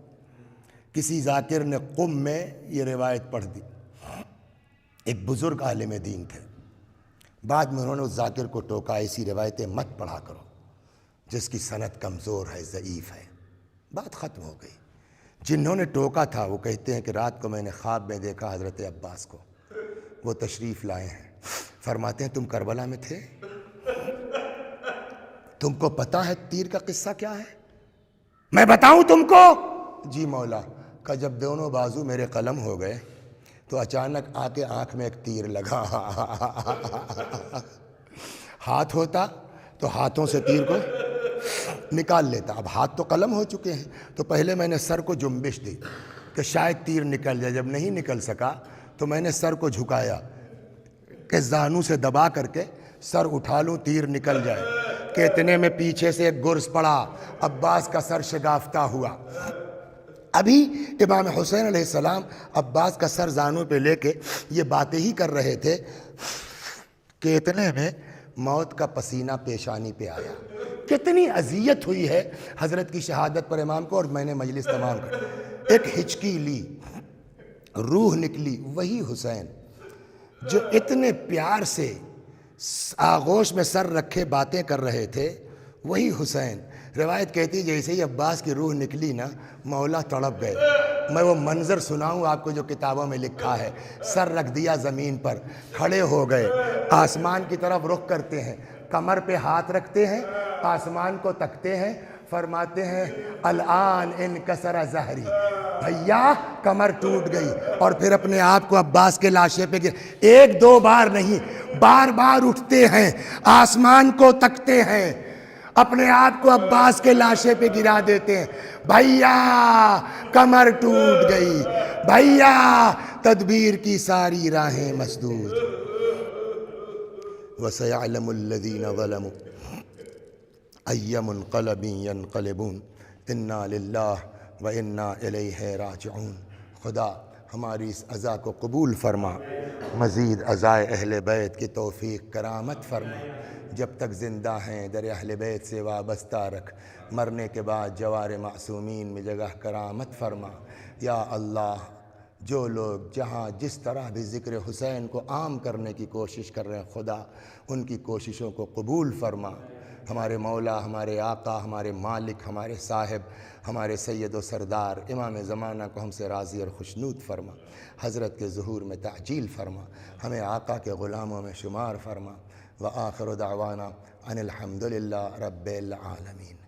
کسی ذاکر نے قم میں یہ روایت پڑھ دی، ایک بزرگ عالم دین تھے، بعد میں انہوں نے اس ذاکر کو ٹوکا ایسی روایتیں مت پڑھا کرو جس کی سند کمزور ہے، ضعیف ہے، بات ختم ہو گئی۔ جنہوں نے ٹوکا تھا وہ کہتے ہیں کہ رات کو میں نے خواب میں دیکھا حضرت عباس کو، وہ تشریف لائے ہیں، فرماتے ہیں تم کربلا میں تھے، تم کو پتہ ہے تیر کا قصہ کیا ہے؟ میں بتاؤں تم کو؟ جی مولا۔ کہ جب دونوں بازو میرے قلم ہو گئے تو اچانک آ کے آنکھ میں ایک تیر لگا، ہاتھ ہوتا تو ہاتھوں سے تیر کو نکال لیتا، اب ہاتھ تو قلم ہو چکے ہیں، تو پہلے میں نے سر کو جنبش دی کہ شاید تیر نکل جائے، جب نہیں نکل سکا تو میں نے سر کو جھکایا کہ زانو سے دبا کر کے سر اٹھا لوں تیر نکل جائے، کہ اتنے میں پیچھے سے ایک گرز پڑا، عباس کا سر شگافتہ ہوا۔ ابھی امام حسین علیہ السلام عباس کا سر زانو پہ لے کے یہ باتیں ہی کر رہے تھے کہ اتنے میں موت کا پسینہ پیشانی پہ آیا۔ کتنی اذیت ہوئی ہے حضرت کی شہادت پر امام کو، اور میں نے مجلس تمام کر ایک ہچکی لی، روح نکلی، وہی حسین جو اتنے پیار سے آغوش میں سر رکھے باتیں کر رہے تھے، وہی حسین۔ روایت کہتی جیسے ہی عباس کی روح نکلی نا مولا تڑپ گئے۔ میں وہ منظر سناؤں آپ کو جو کتابوں میں لکھا ہے، سر رکھ دیا زمین پر، کھڑے ہو گئے، آسمان کی طرف رخ کرتے ہیں، کمر پہ ہاتھ رکھتے ہیں، آسمان کو تکتے ہیں، فرماتے ہیں الآن انکسر ظہری، بھیا کمر ٹوٹ گئی، اور پھر اپنے آپ کو عباس کے لاشے پہ ایک دو بار نہیں بار بار اٹھتے ہیں، آسمان کو تکتے ہیں، اپنے آپ کو عباس کے لاشے پہ گرا دیتے ہیں، بھیا کمر ٹوٹ گئی، بھیا تدبیر کی ساری راہیں مسدود۔ وَسَيَعْلَمُ الَّذِينَ ظَلَمُوا أَيَّ مُنْقَلَبٍ يَنْقَلِبُونَ اِنَّا لِلَّهِ وَإِنَّا إِلَيْهِ رَاجِعُونَ۔ خدا ہماری اس عزا کو قبول فرما، مزید عزائے اہل بیت کی توفیق کرامت فرما، جب تک زندہ ہیں در اہل بیت سے وابستہ رکھ، مرنے کے بعد جوار معصومین میں جگہ کرامت فرما۔ یا اللہ جو لوگ جہاں جس طرح بھی ذکر حسین کو عام کرنے کی کوشش کر رہے ہیں، خدا ان کی کوششوں کو قبول فرما۔ ہمارے مولا، ہمارے آقا، ہمارے مالک، ہمارے صاحب، ہمارے سید و سردار امام زمانہ کو ہم سے راضی اور خوشنود فرما، حضرت کے ظہور میں تعجیل فرما، ہمیں آقا کے غلاموں میں شمار فرما۔ وآخر دعوانا ان الحمد للہ رب العالمین۔